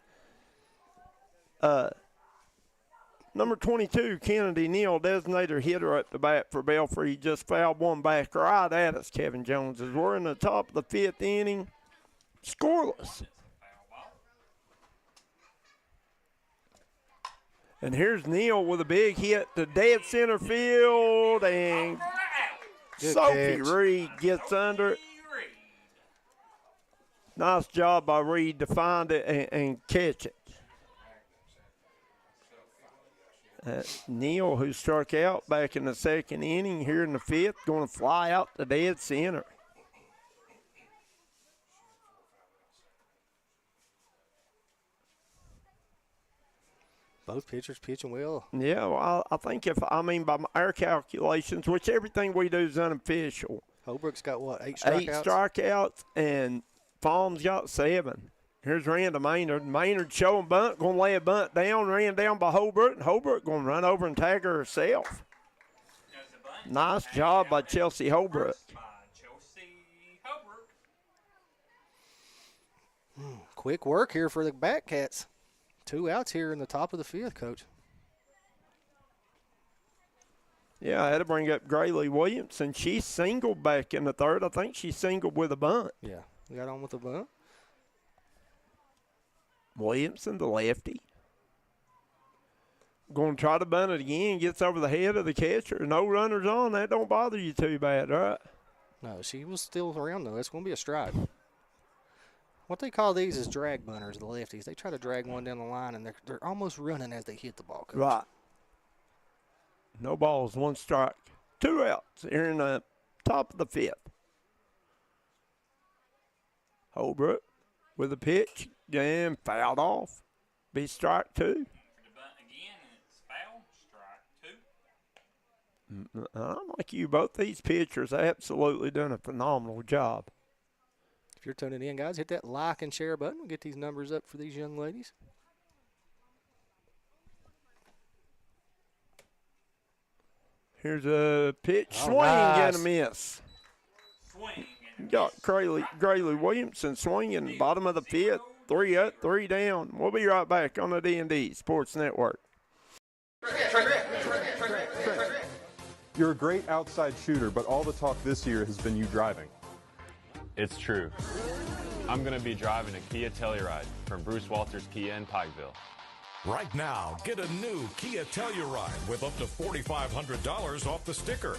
number 22, Kennedy Neal, designated hitter at the bat for Belfry. He just fouled one back right at us, Kevin Jones, as we're in the top of the 5th inning, scoreless. And here's Neal with a big hit to dead center field, and Good Sophie catch. Reed gets under it. Nice job by Reed to find it and catch it. Neal, who struck out back in the second inning, here in the fifth, going to fly out to dead center. Both pitchers pitching well. Yeah, well, I think by our calculations, which everything we do is unofficial. Holbrook's got what, 8 strikeouts? 8 strikeouts, and Fahl's got 7. Here's Randa Maynard. Maynard showing bunt, going to lay a bunt down, ran down by Holbrook, and Holbrook going to run over and tag her herself. Nice job by Chelsea Holbrook. Quick work here for the Batcats. 2 outs here in the top of the 5th, Coach. Yeah, I had to bring up Grayley Williamson. She singled back in the 3rd. I think she singled with a bunt. Yeah, got on with the bunt. Williamson, the lefty. Going to try to bunt it again. Gets over the head of the catcher. No runners on. That don't bother you too bad, right? No, she was still around, though. It's going to be a strike. What they call these is drag bunters, the lefties. They try to drag one down the line, and they're almost running as they hit the ball, Coach. Right. No balls, 1 strike. 2 outs here in the top of the 5th. Holbrook with a pitch and fouled off. Be strike 2. I'm like you. Both these pitchers absolutely done a phenomenal job. If you're tuning in, guys, hit that like and share button. We'll get these numbers up for these young ladies. Here's a pitch. Oh, Swing nice. and a miss. Got Grayley Williamson swinging, bottom of the 5th. 3 up, 3 down. We'll be right back on the D&D Sports Network. You're a great outside shooter, but all the talk this year has been you driving. It's true. I'm going to be driving a Kia Telluride from Bruce Walters Kia in Pikeville. Right now, get a new Kia Telluride with up to $4,500 off the sticker.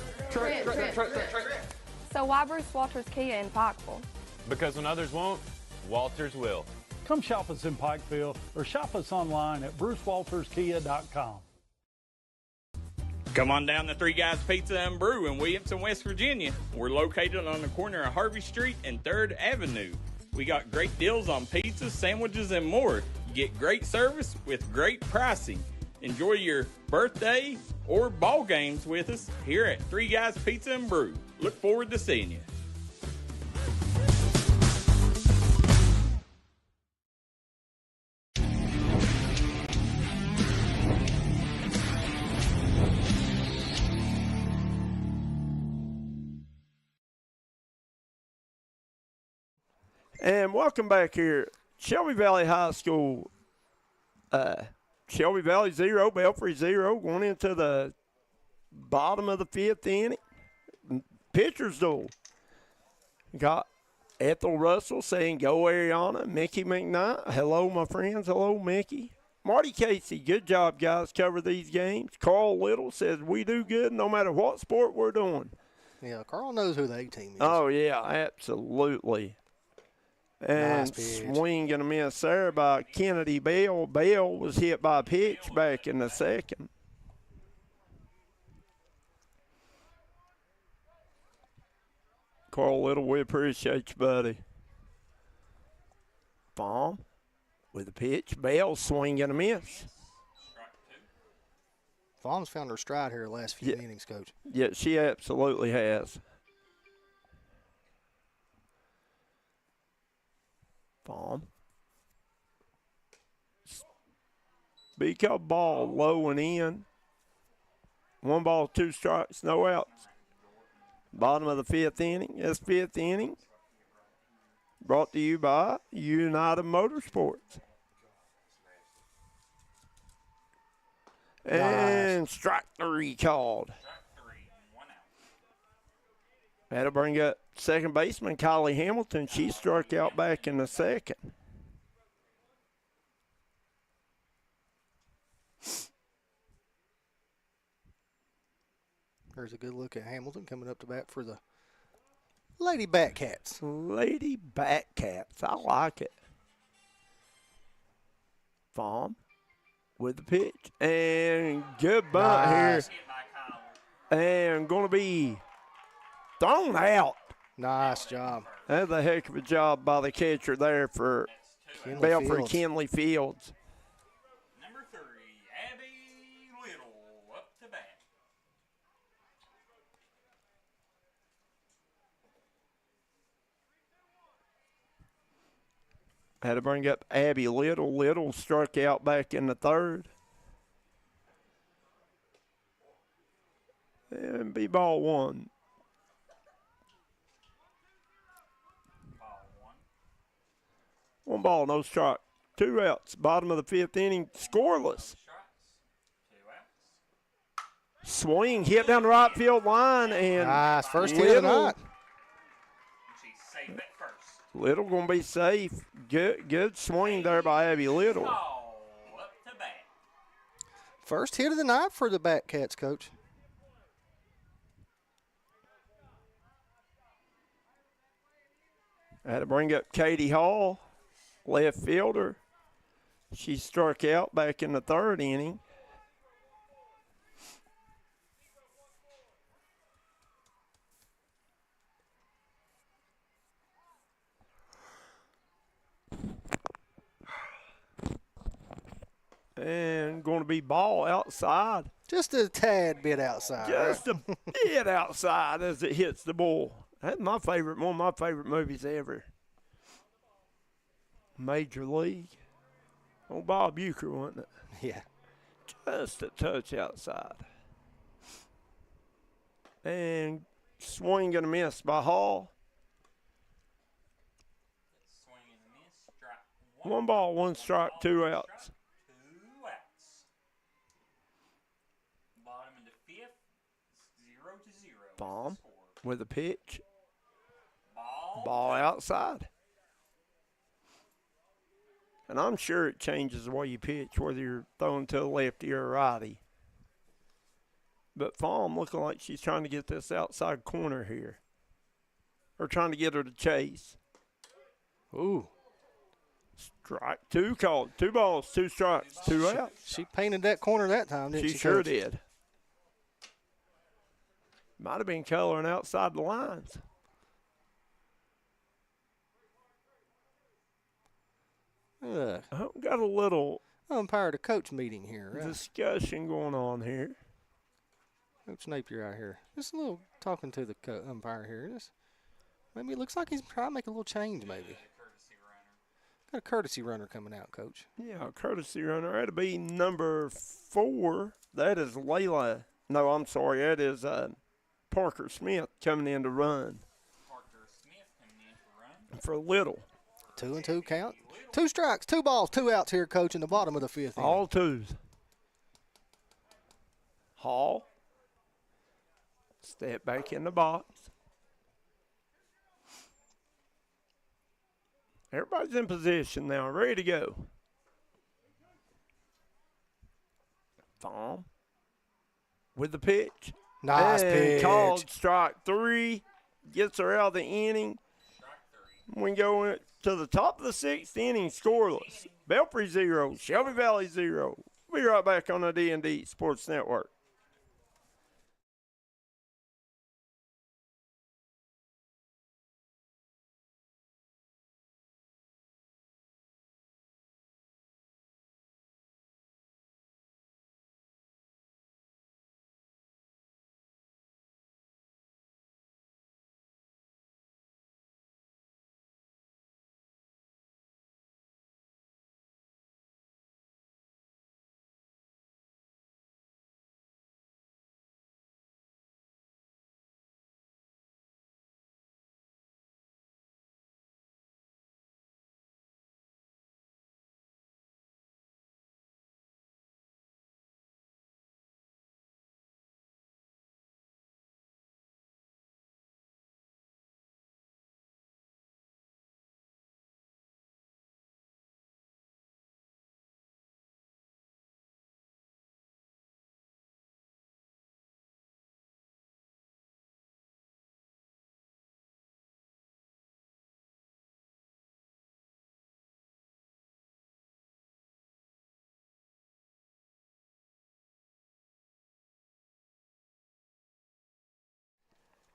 So why Bruce Walters Kia in Pikeville? Because when others won't, Walters will. Come shop us in Pikeville or shop us online at brucewalterskia.com. Come on down to Three Guys Pizza and Brew in Williamson, West Virginia. We're located on the corner of Harvey Street and 3rd Avenue. We got great deals on pizzas, sandwiches, and more. You get great service with great pricing. Enjoy your birthday or ball games with us here at Three Guys Pizza and Brew. Look forward to seeing you. And welcome back here. Shelby Valley High School. Shelby Valley 0, Belfry 0, going into the bottom of the 5th inning. Pitcher's duel. Got Ethel Russell saying, "Go Ariana." Mickey McKnight, hello, my friends. Hello, Mickey. Marty Casey, good job, guys. Cover these games. Carl Little says, "We do good no matter what sport we're doing." Yeah, Carl knows who the A-team is. Oh, yeah, absolutely. And Nice pitch. swing and a miss there by Kennedy Bell. Bell was hit by a pitch back in the 2nd. Carl Little, we appreciate you, buddy. Baum with a pitch. Bell swing and a miss. Fawn's found her stride here the last few innings, Coach. Yeah, she absolutely has. Baum. Speak up ball low and in. 1 ball, 2 strikes, no outs. Bottom of the 5th inning. This 5th inning brought to you by United Motorsports. And strike 3 called. That'll bring up second baseman Kylie Hamilton. She struck out back in the 2nd. There's a good look at Hamilton coming up to bat for the Lady Batcats. Lady Batcats. I like it. Farm with the pitch. And good bunt Nice. here. And going to be thrown out. Nice job. That's a heck of a job by the catcher there for Belfry Kinley Fields. Number 3, Abby Little, up to bat. Had to bring up Abby Little. Little struck out back in the third. And be ball one. One ball, no strike. 2 outs. Bottom of the 5th inning, scoreless. Swing hit down the right field line, and nice first hit of the night. She's safe at first. Little gonna be safe. Good swing there by Abby Little. Up to bat. First hit of the night for the Batcats, Coach. I had to bring up Katie Hall, left fielder. She struck out back in the 3rd inning. And going to be ball outside. Just a tad bit outside. Just a bit outside as it hits the ball. That's my favorite, one of my favorite movies ever. Major League. Old Bob Uecker, wasn't it? Yeah. Just a touch outside. And swing and a miss by Hall. Swing and a miss. Strike 1. 1 ball, 1 strike, 2 outs. 2 outs. Bottom of the 5th, 0-0. Bomb with a pitch. Ball. Ball outside. And I'm sure it changes the way you pitch, whether you're throwing to a lefty or a righty. But Fawn looking like she's trying to get this outside corner here. Or trying to get her to chase. Ooh. Strike 2 called. 2 balls, 2 strikes, 2 outs. She painted that corner that time, didn't she? She sure Coach? did. Might have been coloring outside the lines. Got a little umpire to coach meeting here. Right? Discussion going on here. Coach Napier out here. Just a little talking to the umpire here. Maybe it looks like he's trying to make a little change, maybe. Got a courtesy runner coming out, Coach. Yeah, a courtesy runner. That'll be number 4. That is Layla. No, I'm sorry. That is Parker Smith coming in to run. Parker Smith coming in to run. For Little. 2-2 count. 2 strikes, 2 balls, 2 outs here, Coach, in the bottom of the 5th. All 2s. Hall. Step back in the box. Everybody's in position now, ready to go. Fawn with the pitch. Nice pitch. Called strike 3. Gets her out of the inning. We go to the top of the 6th inning, scoreless. Belfry 0, Shelby Valley 0. We'll be right back on the D&D Sports Network.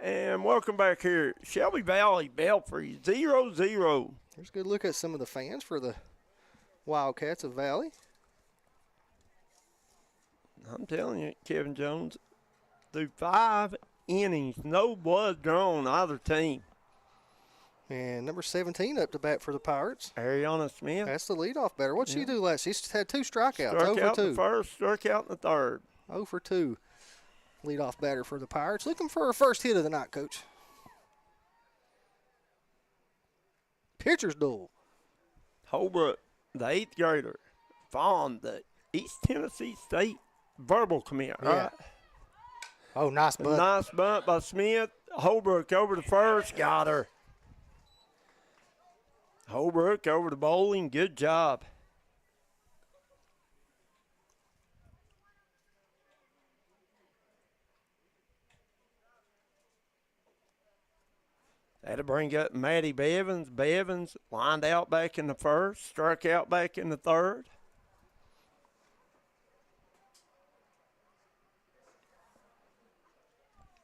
And welcome back here. Shelby Valley, Belfry, 0-0. Here's a good look at some of the fans for the Wildcats of Valley. I'm telling you, Kevin Jones, through 5 innings, no blood drawn on either team. And number 17 up to bat for the Pirates. Ariana Smith. That's the leadoff batter. What'd she do last? She's had 2 strikeouts. Struck 0 out for 2. in the first, struck out in the third. 0 for 2. Leadoff batter for the Pirates. Looking for her first hit of the night, Coach. Pitcher's duel. Holbrook, the 8th grader. Fawn, the East Tennessee State verbal commit. Yeah. Right? Oh, nice bunt. Nice bunt by Smith. Holbrook over to first. Got her. Holbrook over to bowling. Good job. That'll bring up Maddie Bevins. Bevins lined out back in the first, struck out back in the third.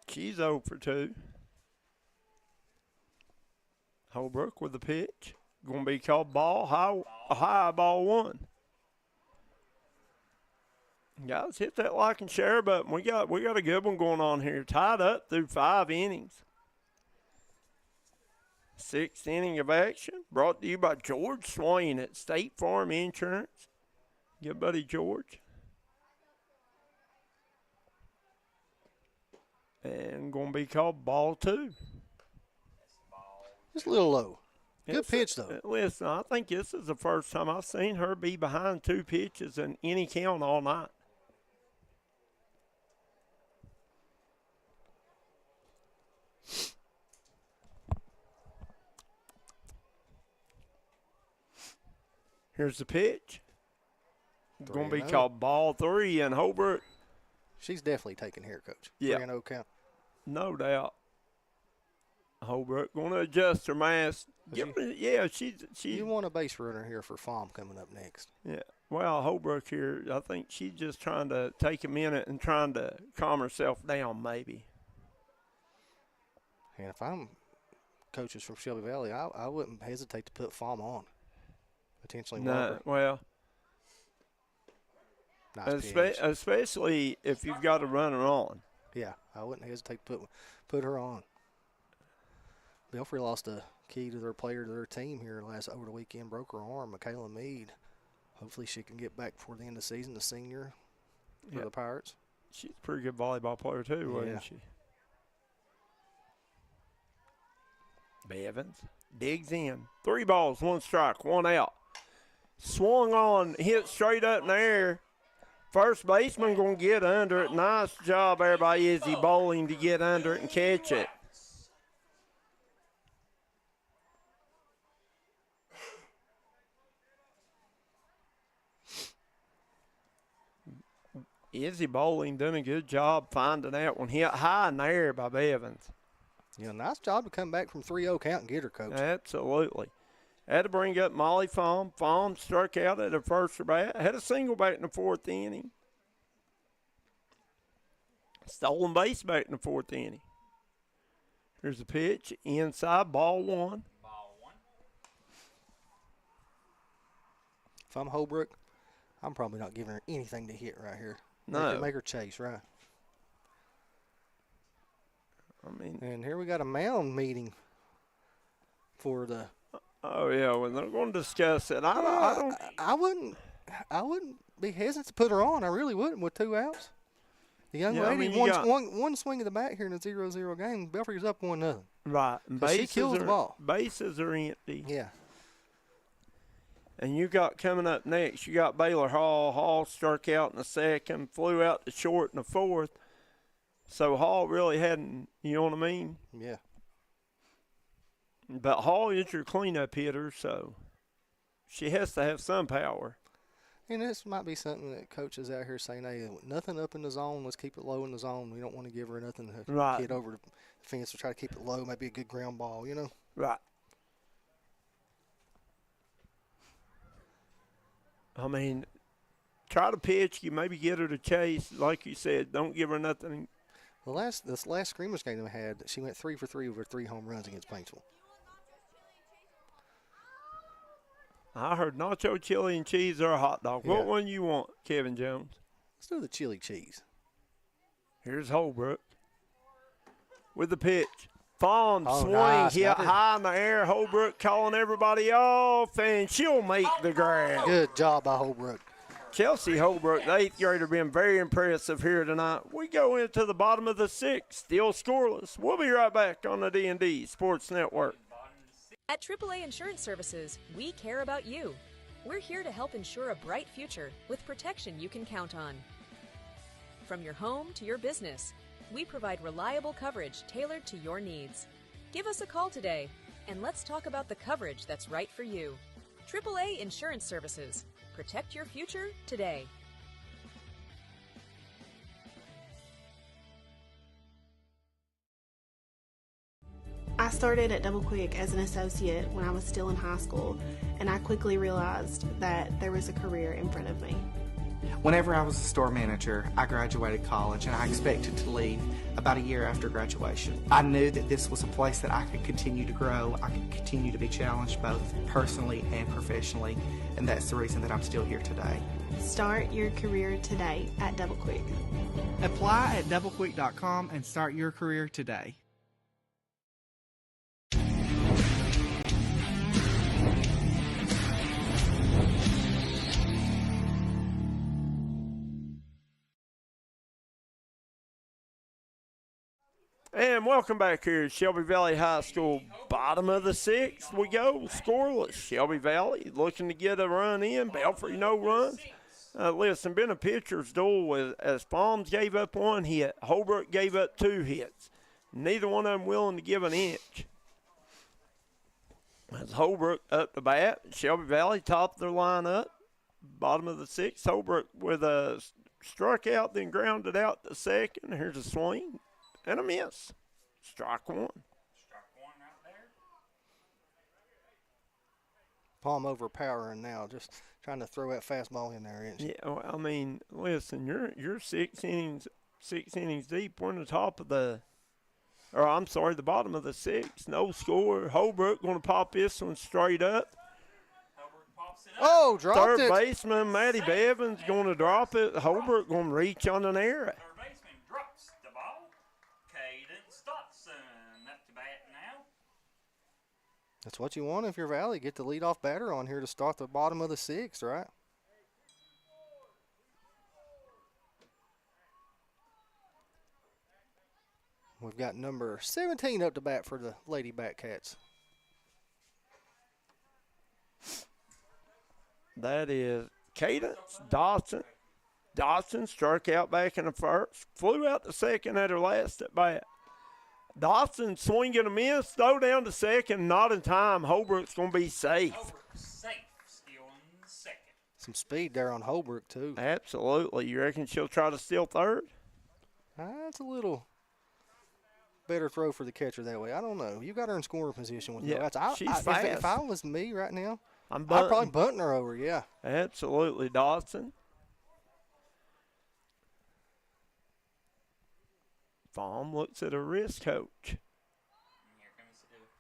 She's 0 for 2. Holbrook with the pitch. Going to be called ball, high ball 1. Guys, hit that like and share button. We got a good one going on here. Tied up through 5 innings. 6th inning of action, brought to you by George Swain at State Farm Insurance. Good buddy George. And going to be called ball 2. Just a little low. Good pitch, though. Listen, I think this is the first time I've seen her be behind 2 pitches in any count all night. Here's the pitch. Going to be called ball 3, and Holbrook. She's definitely taking here, Coach. Yeah. 3-0 count. No doubt. Holbrook going to adjust her mask. You want a base runner here for Fahm coming up next. Yeah. Well, Holbrook here, I think she's just trying to take a minute and trying to calm herself down maybe. And if I'm coaches from Shelby Valley, I wouldn't hesitate to put Fahm on. Potentially No, well, nice pitch. especially if you've got a runner on. Yeah, I wouldn't hesitate to put her on. Belfry lost a key to their player to their team here over the weekend, broke her arm, Michaela Mead. Hopefully she can get back before the end of the season, the senior for the Pirates. She's a pretty good volleyball player too, wasn't she? Bevins digs in. 3 balls, 1 strike, 1 out. Swung on, hit straight up in the air. First baseman going to get under it. Nice job there by Izzy Bowling to get under it and catch it. Izzy Bowling doing a good job finding that one. Hit high in the air by Bevins. Yeah, nice job to come back from 3-0 count and get her, Coach. Absolutely. Had to bring up Molly Fahm. Fahm struck out at her first bat. Had a single back in the 4th inning. Stolen base back in the 4th inning. Here's the pitch. Inside, ball 1. If I'm Holbrook, I'm probably not giving her anything to hit right here. No. Make her chase, right? I mean. And here we got a mound meeting for the. Oh yeah, well they're going to discuss it. I wouldn't be hesitant to put her on. I really wouldn't with 2 outs. The young lady, one swing of the bat here in a 0-0 game. Belfry's up 1-0. Right. She kills the ball. Bases are empty. Yeah. And you got coming up next, you got Baylor Hall. Hall struck out in the 2nd, flew out to short in the 4th. So Hall really hadn't, you know what I mean? Yeah. But Hall is your cleanup hitter, so she has to have some power. And this might be something that coaches out here saying, hey, nothing up in the zone. Let's keep it low in the zone. We don't want to give her nothing to hit over the fence. We'll try to keep it low. Maybe a good ground ball, you know? Right. I mean, try to pitch. You maybe get her to chase. Like you said, don't give her nothing. This last scrimmage game we had, she went 3 for 3 over 3 home runs against Paintsville. I heard nacho, chili, and cheese or a hot dog. Yeah. What one you want, Kevin Jones? Let's do the chili cheese. Here's Holbrook with the pitch. Fawn swing nice. hit high in the air. Holbrook calling everybody off, and she'll make the grab. Good job by Holbrook. Chelsea Holbrook, the 8th grader, been very impressive here tonight. We go into the bottom of the 6th, still scoreless. We'll be right back on the D&D Sports Network. At AAA Insurance Services, we care about you. We're here to help ensure a bright future with protection you can count on. From your home to your business, we provide reliable coverage tailored to your needs. Give us a call today, and let's talk about the coverage that's right for you. AAA Insurance Services. Protect your future today. I started at Double Quick as an associate when I was still in high school, and I quickly realized that there was a career in front of me. Whenever I was a store manager, I graduated college and I expected to leave about a year after graduation. I knew that this was a place that I could continue to grow, I could continue to be challenged both personally and professionally, and that's the reason that I'm still here today. Start your career today at Double Quick. Apply at doublequick.com and start your career today. And welcome back here at Shelby Valley High School. Bottom of the 6th we go, scoreless. Shelby Valley looking to get a run in. Belfry no runs. Listen, been a pitcher's duel as Palms gave up 1 hit. Holbrook gave up 2 hits. Neither one of them willing to give an inch. As Holbrook up the bat, Shelby Valley top of their lineup. Bottom of the 6th, Holbrook with a struck out, then grounded out to second. Here's a swing. And a miss. Strike 1. Strike 1 right there. Palm overpowering now, just trying to throw that fastball in there, isn't she? Yeah, well, I mean, listen, you're 6 innings deep. We're in the top of the bottom of the 6th. No score. Holbrook going to pop this one straight up. Oh, dropped Third it. baseman Matty Bevins going to drop it. Holbrook going to reach on an error. That's what you want if you're Valley. Get the leadoff batter on here to start the bottom of the 6th, right? We've got number 17 up to bat for the Lady Batcats. That is Cadence Dodson. Dodson struck out back in the first. Flew out to second at her last at bat. Dodson swing and a miss, throw down to second, not in time. Holbrook's going to be safe. Holbrook's safe, still in second. Some speed there on Holbrook, too. Absolutely. You reckon she'll try to steal third? That's a little better throw for the catcher that way. I don't know. You got her in scoring position with Yeah, no outs. she's fast. If I was me right now, I'd probably bunting her over, yeah. Absolutely, Dodson. Baum looks at a wrist coach.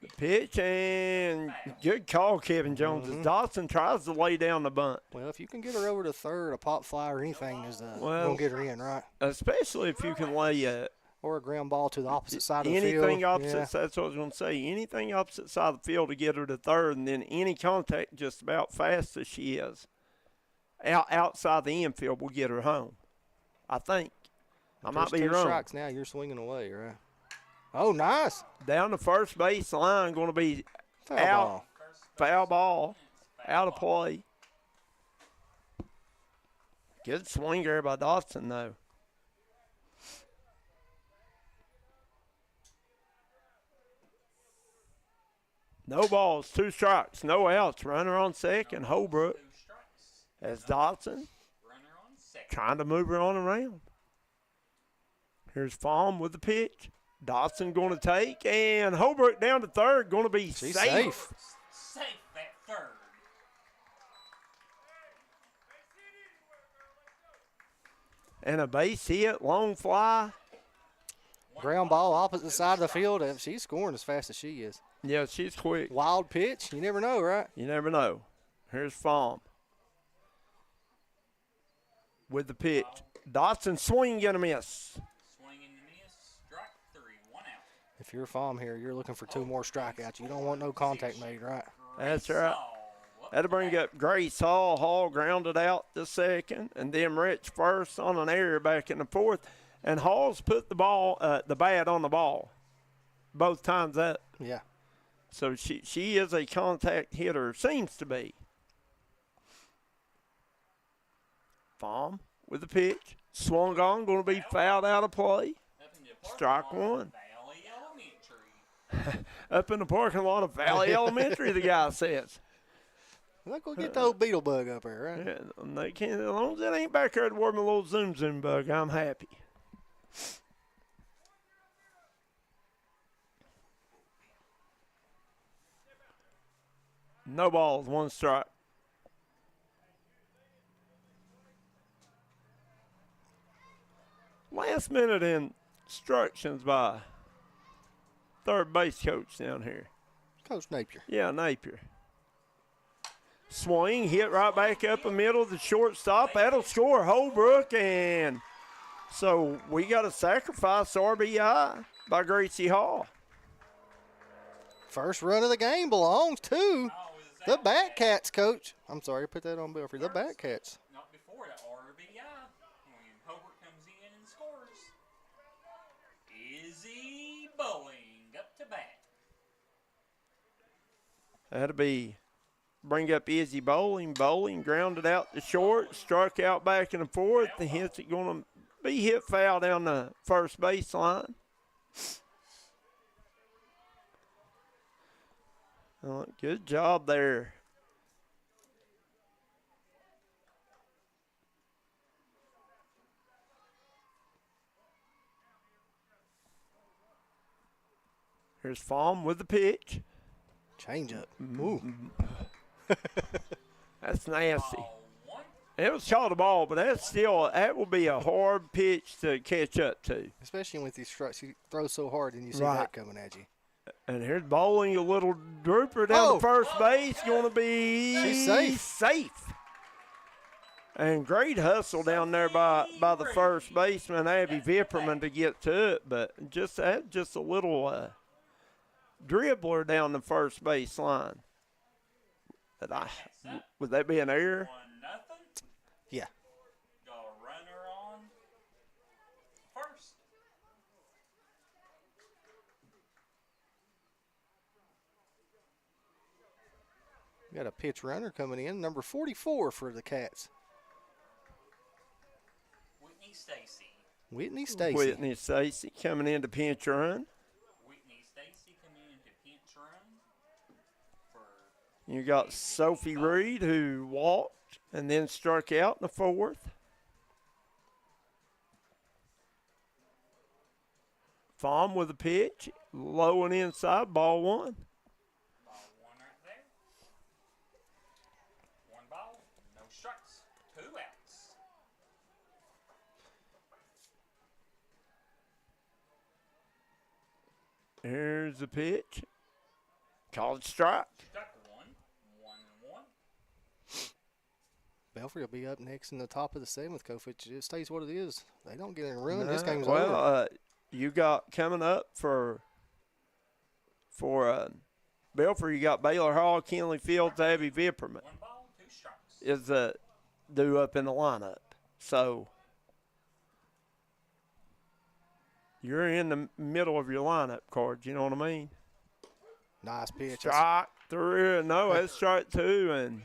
The pitch, and good call, Kevin Jones. As Dodson tries to lay down the bunt. Well, if you can get her over to third, a pop fly or anything is going to get her in, right? Especially if you can lay or a ground ball to the opposite side of the field. Anything opposite, that's what I was going to say. Anything opposite side of the field to get her to third, and then any contact just about fast as she is outside the infield will get her home, I think. I might be wrong. 2 strikes now, you're swinging away, right? Oh, nice. Down the first base line, going to be foul ball, out of play. Good swing there by Dodson, though. No balls, 2 strikes, no outs. Runner on second, Holbrook. As Dodson trying to move her on around. Here's Fahm with the pitch. Dodson going to take, and Holbrook down to third, going to be She's safe. Safe at third. And a base hit, long fly. Ground ball opposite side of the field. And she's scoring as fast as she is. Yeah, she's quick. Wild pitch. You never know, right? You never know. Here's Fahm with the pitch. Dotson swing and a miss. Swing and a miss. Strike 3. 1 out. If you're a farm here, you're looking for 2 more strikeouts. You don't want no contact made, right? That's right. That'll bring up Grace Hall. Hall grounded out the second, and then Rich first on an error back in the fourth. And Hall's put the bat on the ball both times up. Yeah. So she is a contact hitter, seems to be. Fahm with the pitch. Swung on, going to be fouled out of play. Strike 1. Up in the parking lot of Valley Elementary, the guy says. Let's go get the old beetle bug up there, right? Yeah, they can't, as long as it ain't back there to work my little zoom bug, I'm happy. No balls, 1 strike. Last minute instructions by third base coach down here. Coach Napier. Yeah, Napier. Swing, hit right back up the middle, the shortstop. That'll score Holbrook, and so we got a sacrifice RBI by Gracie Hall. First run of the game belongs to the Batcats, coach. I'm sorry, I put that on Belfry. The Batcats. Not before the RBI. When Holbrook comes in and scores. Izzy Bowling up to bat. That'll be bring up Izzy Bowling. Bowling grounded out the short, struck out back in the fourth. The hit's going to be hit foul down the first baseline. Good job there. Here's Fahm with the pitch. Change up. Ooh. That's nasty. It was called a ball, but that will be a hard pitch to catch up to. Especially with these strikes, you throw so hard and you see Right. that coming at you. And here's Bowling, a little drooper down to first base, going to be She's safe. And great hustle down there by the first baseman, Abby Vipperman, to get to it, but just a little dribbler down the first base line. Would that be an error? 1-0. Yeah. Got a runner on first. We got a pitch runner coming in, number 44 for the Cats. Whitney Stacy. Whitney Stacy. Whitney Stacy coming in to pinch run. Whitney Stacy coming in to pinch run. You got Sophie Reed, who walked and then struck out in the fourth. Fahm with a pitch, low and inside, ball 1. Ball 1 right there. 1 ball, no strikes, 2 outs. Here's the pitch. Called strike. Strike 1, 1-1. Belfry will be up next in the top of the 7th, Coach. If it stays what it is, they don't get in a run. This game's over. Well, you got coming up for Belfry, you got Baylor Hall, Kinley Fields, Abby Vipperman 1 ball, 2 strikes. is due up in the lineup. So you're in the middle of your lineup card. You know what I mean? Nice pitch. Strike 3. No, that's strike 2, and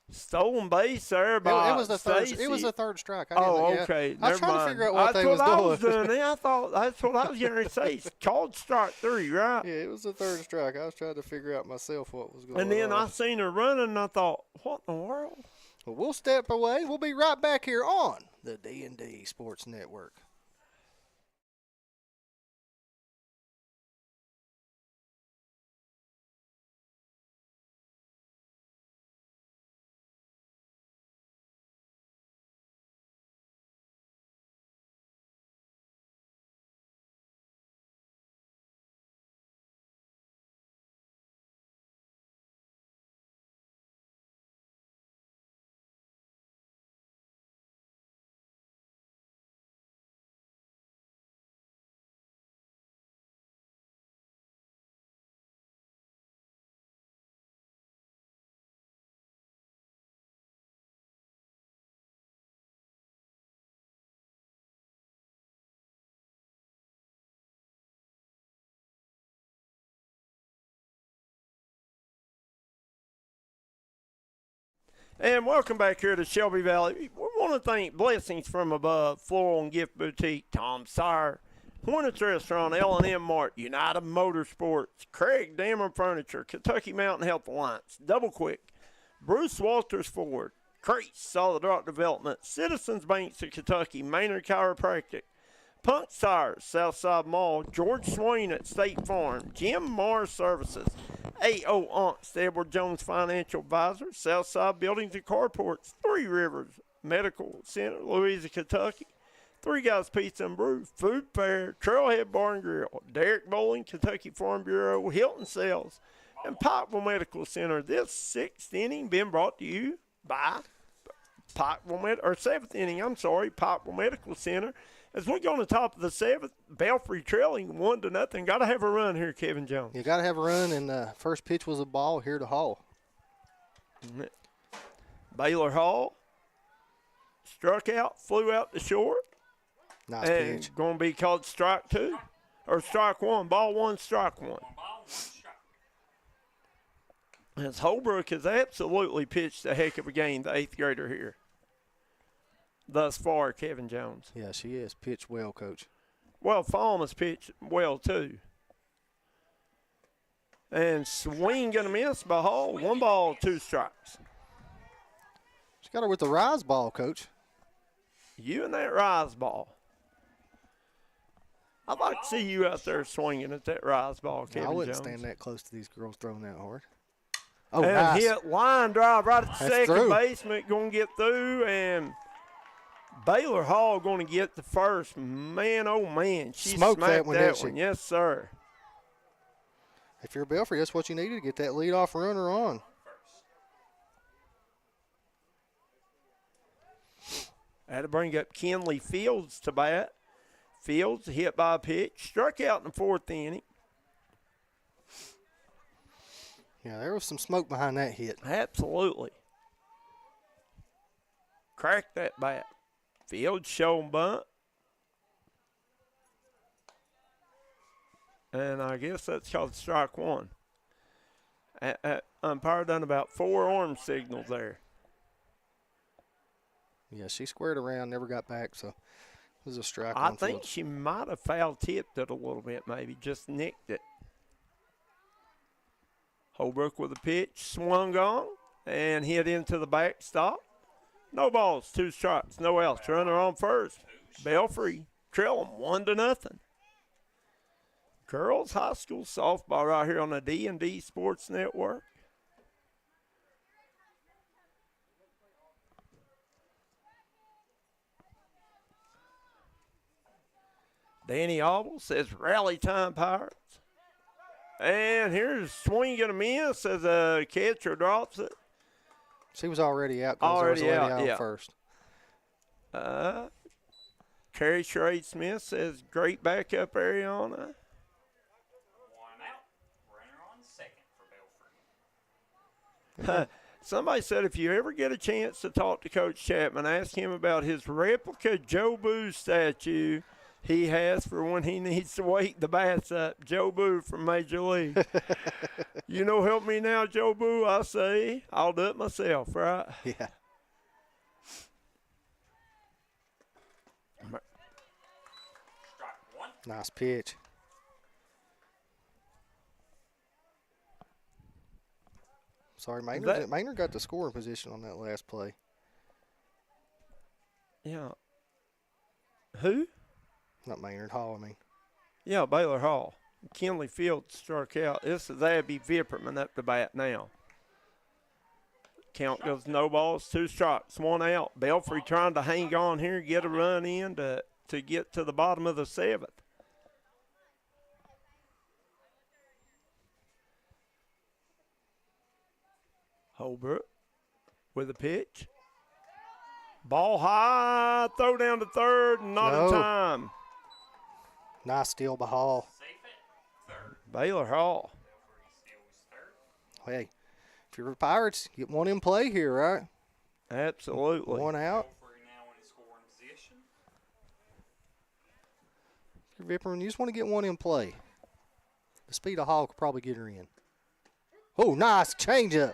stolen base there by it was the third. Stacey. It was the third strike. Okay. I was trying to figure out what they was That's what I doing. was doing. I thought that's what I was going to say. It's called strike 3, right? Yeah, it was the third strike. I was trying to figure out myself what was going on. And then I seen her running, and I thought, what in the world? Well, we'll step away. We'll be right back here on the D&D Sports Network. And welcome back here to Shelby Valley. We want to thank Blessings from Above, Floral and Gift Boutique, Tom Sire, Hornets Restaurant, L&M Mart, United Motorsports, Craig Dammer Furniture, Kentucky Mountain Health Alliance, Double Quick, Bruce Walters Ford, Crease Solid Rock Development, Citizens Banks of Kentucky, Maynard Chiropractic, Punk Tires, Southside Mall, George Swain at State Farm, Jim Mars Services, A.O. Onks, Edward Jones Financial Advisor, Southside Buildings and Carports, Three Rivers Medical Center, Louisa, Kentucky, Three Guys Pizza and Brew, Food Fair, Trailhead Bar and Grill, Derek Bowling, Kentucky Farm Bureau, Hilton Sales, and Pikeville Medical Center. This sixth inning been brought to you by seventh inning, Pikeville Medical Center. As we go on the top of the seventh, Belfry trailing 1-0. Got to have a run here, Kevin Jones. You got to have a run, and the first pitch was a ball here to Hall. Baylor Hall struck out, flew out to short. Nice and pitch. Going to be called strike two or strike one. Ball one, strike one. As Holbrook has absolutely pitched a heck of a game, the eighth grader here. Thus far, Kevin Jones. Yeah, she is. Pitched well, Coach. Well, Fawn has pitched well, too. And swing going to miss by Hall. 1 ball, 2 strikes. She got her with the rise ball, Coach. You and that rise ball. I'd like to see you out there swinging at that rise ball, Kevin I wouldn't Jones. stand that close to these girls throwing that hard. Oh, and nice. hit line drive right at the That's second through. baseman, going to get through, and Baylor Hall going to get the first. Man, oh, man. She Smoked smacked that one, didn't she? Yes, sir. If you're Belfry, that's what you needed to get that leadoff runner on. Had to bring up Kenley Fields to bat. Fields hit by a pitch, struck out in the 4th inning. Yeah, there was some smoke behind that hit. Absolutely. Cracked that bat. Fields showing bunt. And I guess that's called strike one. Umpire done about 4 arm signals there. Yeah, she squared around, never got back, so it was a strike. I on think Fields. she might have foul tipped it a little bit, maybe. Just nicked it. Holbrook with a pitch, swung on, and hit into the backstop. No balls, 2 strikes, no outs. Runner on first. Belfry trail them 1-0. Girls high school softball right here on the D&D Sports Network. Danny Auble says rally time, Pirates. And here's swing and a miss as a catcher drops it. She was already out because there was a lady out yeah. first. Carrie Shrade Smith says great backup, Ariana. 1 out. Runner on second for Belfry. Somebody said if you ever get a chance to talk to Coach Chapman, ask him about his replica Joe Boo statue he has for when he needs to wake the bats up. Joe Boo from Major League. You know, help me now, Joe Boo. I say, I'll do it myself, right? Yeah. Nice pitch. Sorry, Maynard got the scoring position on that last play. Yeah. Who? Not Maynard, Hall, I mean. Yeah, Baylor Hall. Kenley Fields struck out. This is Abby Vipperman up to bat now. Count goes no balls, 2 strikes, 1 out. Belfry trying to hang on here, get a run in to get to the bottom of the 7th. Holbrook with a pitch. Ball high, throw down to third, not in time. Nice steal by Hall. Baylor Hall. Hey, if you're the Pirates, get one in play here, right? Absolutely. 1 out. If you're Vipperman, you just want to get one in play. The speed of Hall could probably get her in. Oh, nice changeup.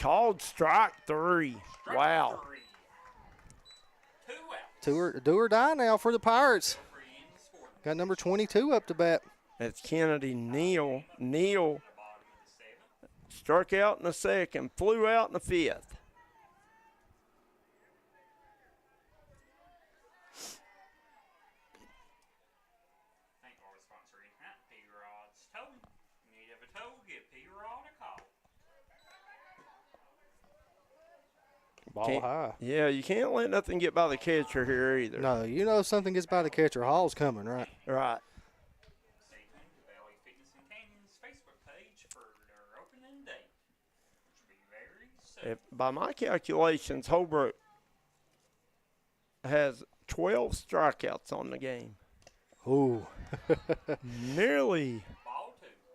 Called strike 3. Wow. Do or die now for the Pirates. Got number 22 up to bat. That's Kennedy Neal. Neal struck out in the second, flew out in the fifth. Ball high. Yeah, you can't let nothing get by the catcher here either. No, you know if something gets by the catcher, Hall's coming, right? Right. By my calculations, Holbrook has 12 strikeouts on the game. Ooh. Nearly.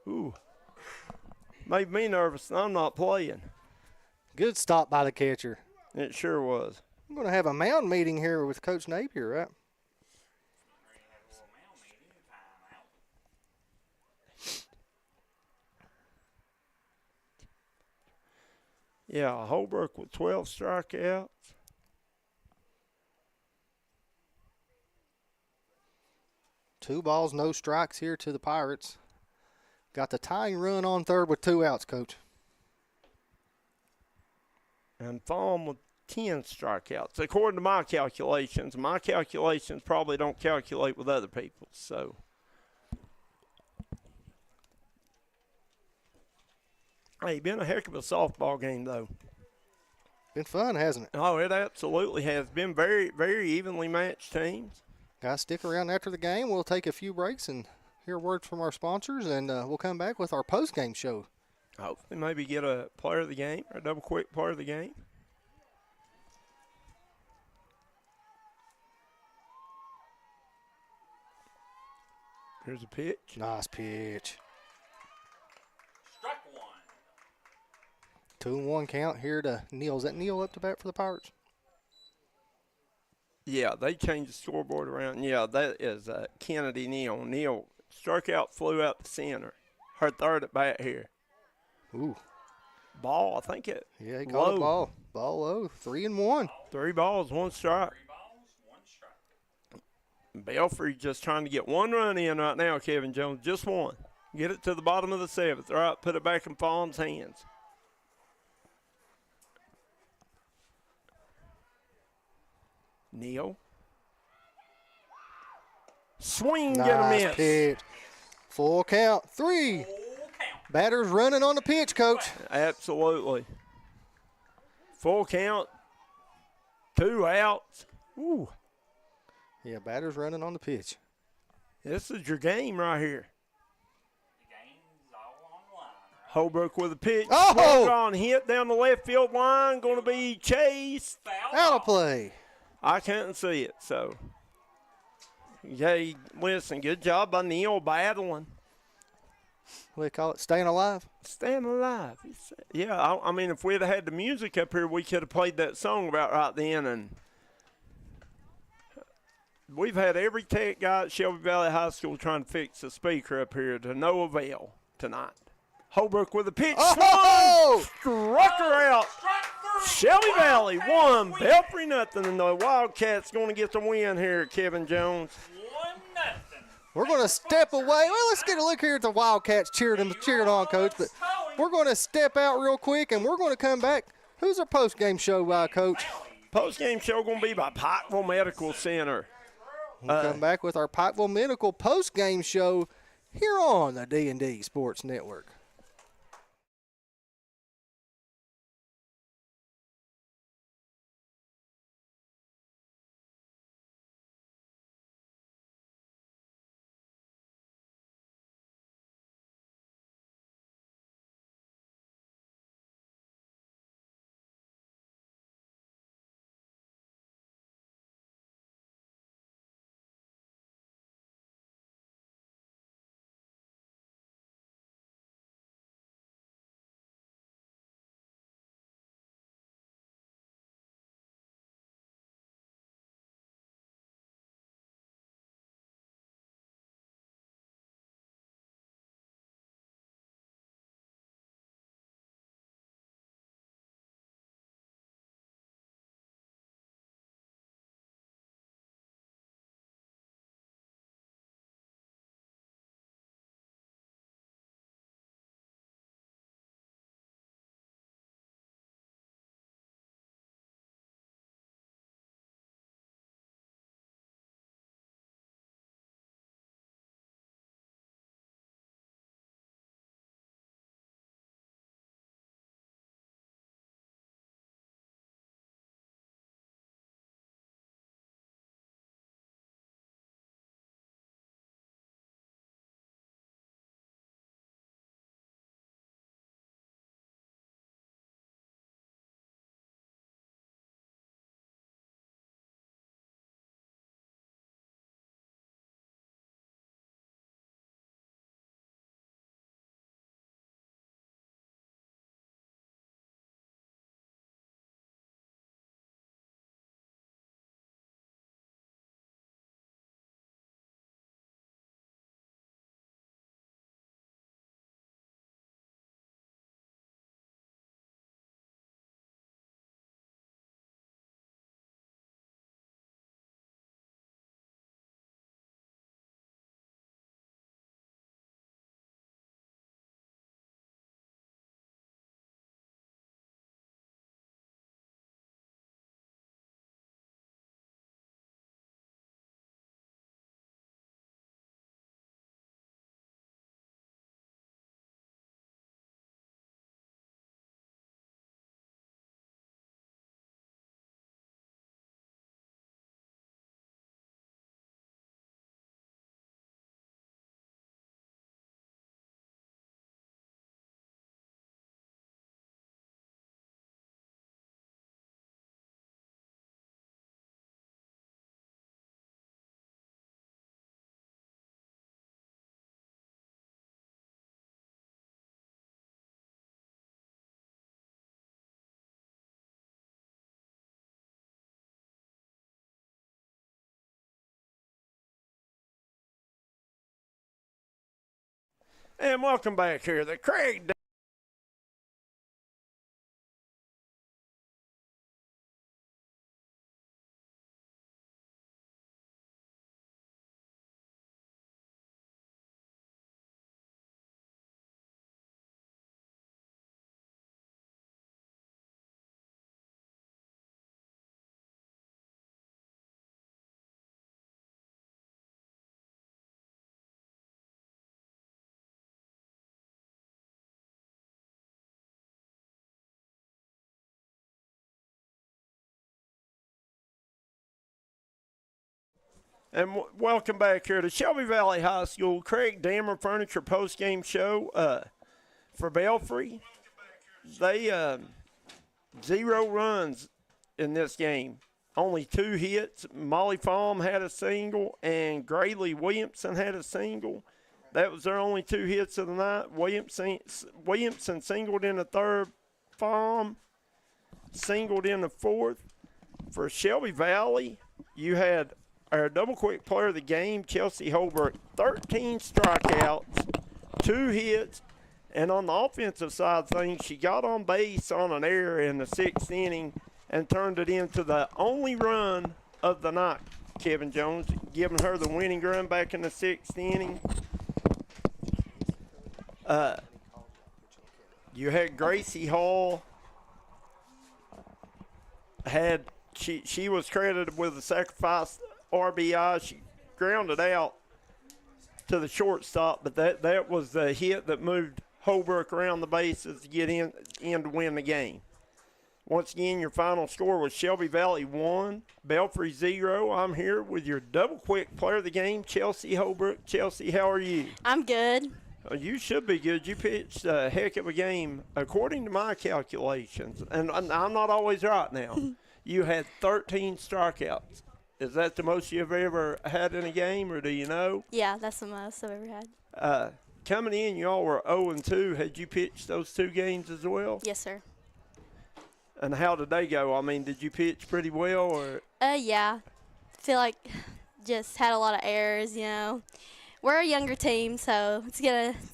Ooh. Made me nervous, and I'm not playing. Good stop by the catcher. It sure was. I'm going to have a mound meeting here with Coach Napier, right? Yeah, Holbrook with 12 strikeouts. Two balls, no strikes here to the Pirates. Got the tying run on third with 2 outs, Coach. And Thom with 10 strikeouts. According to my calculations probably don't calculate with other people's. So, hey, been a heck of a softball game, though. Been fun, hasn't it? Oh, it absolutely has. Been very, very evenly matched teams. Guys, stick around after the game. We'll take a few breaks and hear words from our sponsors, and we'll come back with our post-game show. Hopefully maybe get a player of the game or a double quick player of the game. Here's a pitch. Nice pitch. Strike 1. 2-1 count here to Neal. Is that Neal up to bat for the Pirates? Yeah, they changed the scoreboard around. Yeah, that is Kennedy Neal. Neal struck out, flew out the center. Her third at bat here. Ooh. Ball, I think it. Yeah, he called it ball. Ball low. 3-1. 3 balls, 1 strike. Belfry just trying to get 1 run in right now, Kevin Jones. Just 1. Get it to the bottom of the 7th. All right, put it back in Fawn's hands. Neal. Swing, nice get a miss. Pitch. Full count. 3. Batter's running on the pitch, Coach. Absolutely. Full count. 2 outs. Ooh. Yeah, batter's running on the pitch. This is your game right here. Holbrook with a pitch. Oh! Swung on, hit down the left field line. Going to be chased. Out of play. I couldn't see it, so. Yeah, listen, good job by Neal battling. What do they call it? Staying alive? Staying alive. Yeah, I mean, if we'd have had the music up here, we could have played that song about right then. And we've had every tech guy at Shelby Valley High School trying to fix the speaker up here to no avail tonight. Holbrook with a pitch. Oh! Struck her out. Shelby Valley 1, Belfry nothing, and the Wildcats going to get the win here, Kevin Jones. 1-0. We're going to step away. Well, let's get a look here at the Wildcats cheering on, Coach. But we're going to step out real quick, and we're going to come back. Who's our post-game show by, Coach? Post-game show going to be by Pikeville Medical Center. We'll come back with our Pikeville Medical post-game show here on the D&D Sports Network. And welcome back here. The Craig And welcome back here to Shelby Valley High School. Craig Dammer Furniture post-game show for Belfry. They 0 runs in this game. Only 2 hits. Molly Fahm had a single, and Grayley Williamson had a single. That was their only 2 hits of the night. Williamson singled in the third. Fahm singled in the fourth. For Shelby Valley, you had our double quick player of the game, Chelsea Holbrook, 13 strikeouts, 2 hits, and on the offensive side of things, she got on base on an error in the 6th inning and turned it into the only run of the night. Kevin Jones giving her the winning run back in the 6th inning. You had Gracie Hall. She was credited with a sacrifice RBI. She grounded out to the shortstop, but that was the hit that moved Holbrook around the bases to get in to win the game. Once again, your final score was Shelby Valley 1, Belfry 0. I'm here with your double quick player of the game, Chelsea Holbrook. Chelsea, how are you? I'm good. You should be good. You pitched a heck of a game, according to my calculations, and I'm not always right now. You had 13 strikeouts. Is that the most you've ever had in a game, or do you know? Yeah, that's the most I've ever had. Coming in, y'all were 0-2. Had you pitched those 2 games as well? Yes, sir. And how did they go? I mean, did you pitch pretty well, or? Yeah. I feel like just had a lot of errors, you know. We're a younger team, so it's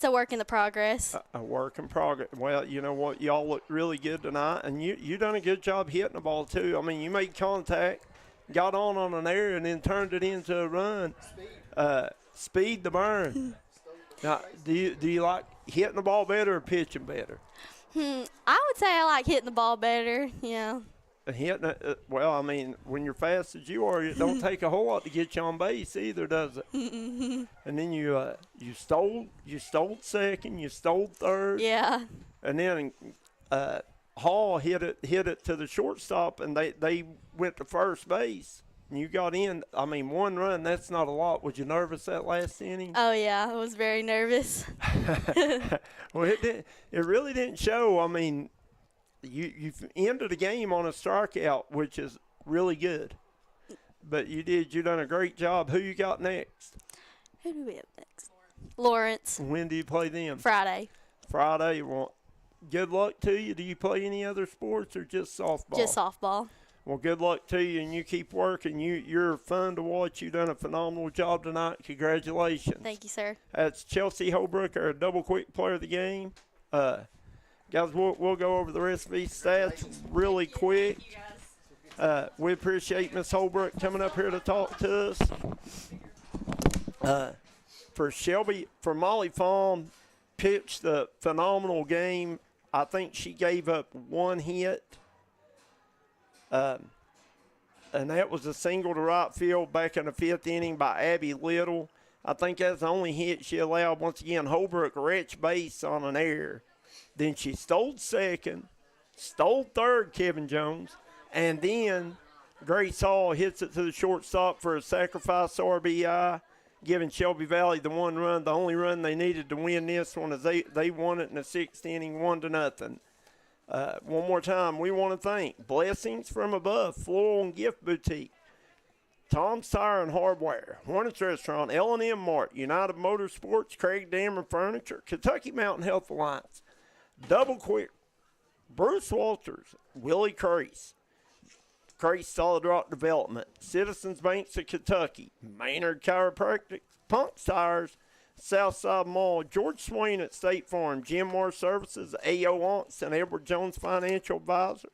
a work in the progress. A work in progress. Well, you know what? Y'all looked really good tonight, and you done a good job hitting the ball, too. I mean, you made contact, got on an error, and then turned it into a run. Speed the burn. Now, do you like hitting the ball better or pitching better? I would say I like hitting the ball better, you know. Hitting it, well, I mean, when you're fast as you are, it don't take a whole lot to get you on base either, does it? And then you stole second, you stole third. Yeah. And then Hall hit it to the shortstop, and they went to first base. And you got in. I mean, 1 run, that's not a lot. Was you nervous that last inning? Oh, yeah, I was very nervous. Well, it really didn't show. I mean, you ended the game on a strikeout, which is really good. But you done a great job. Who you got next? Who do we have next? Lawrence. When do you play them? Friday. Friday. Well, good luck to you. Do you play any other sports or just softball? Just softball. Well, good luck to you, and you keep working. You're fun to watch. You've done a phenomenal job tonight. Congratulations. Thank you, sir. That's Chelsea Holbrook, our double quick player of the game. Guys, we'll go over the rest of these stats really quick. We appreciate Miss Holbrook coming up here to talk to us. For Shelby, for Molly Fahm, pitched a phenomenal game. I think she gave up 1 hit. And that was a single to right field back in the 5th inning by Abby Little. I think that's the only hit she allowed. Once again, Holbrook reached base on an error. Then she stole second, stole third, Kevin Jones, and then Grace Hall hits it to the shortstop for a sacrifice RBI, giving Shelby Valley the 1 run, the only run they needed to win this one, as they won it in the 6th inning, 1-0. One more time, we want to thank Blessings from Above, Floral and Gift Boutique, Tom's Tire and Hardware, Hornets Restaurant, L&M Mart, United Motorsports, Craig Dammer Furniture, Kentucky Mountain Health Alliance, Double Quick, Bruce Walters, Willie Crease, Crease Solid Rock Development, Citizens Banks of Kentucky, Maynard Chiropractic, Punk Tires, Southside Mall, George Swain at State Farm, Jim Moore Services, A.O. Aunts, and Edward Jones Financial Advisor.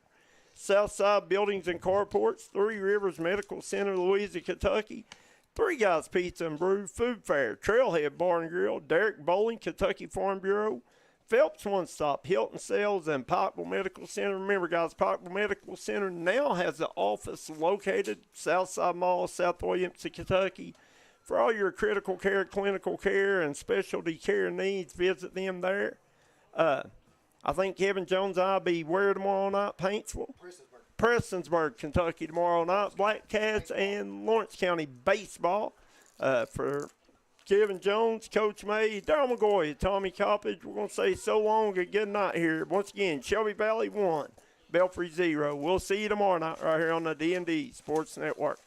Southside Buildings and Carports, Three Rivers Medical Center, Louisa, Kentucky. Three Guys Pizza and Brew, Food Fair, Trailhead Bar and Grill, Derrick Bowling, Kentucky Farm Bureau, Phelps One Stop, Hilton Sales, and Pikeville Medical Center. Remember, guys, Pikeville Medical Center now has an office located Southside Mall, South Williamson, Kentucky. For all your critical care, clinical care, and specialty care needs, visit them there. I think Kevin Jones and I will be where tomorrow night? Paintsville? Prestonsburg, Kentucky tomorrow night. Black Cats and Lawrence County baseball. For Kevin Jones, Coach May, Darryl McCoy, Tommy Coppage, we're going to say so long and good night here. Once again, Shelby Valley 1, Belfry 0. We'll see you tomorrow night right here on the D&D Sports Network.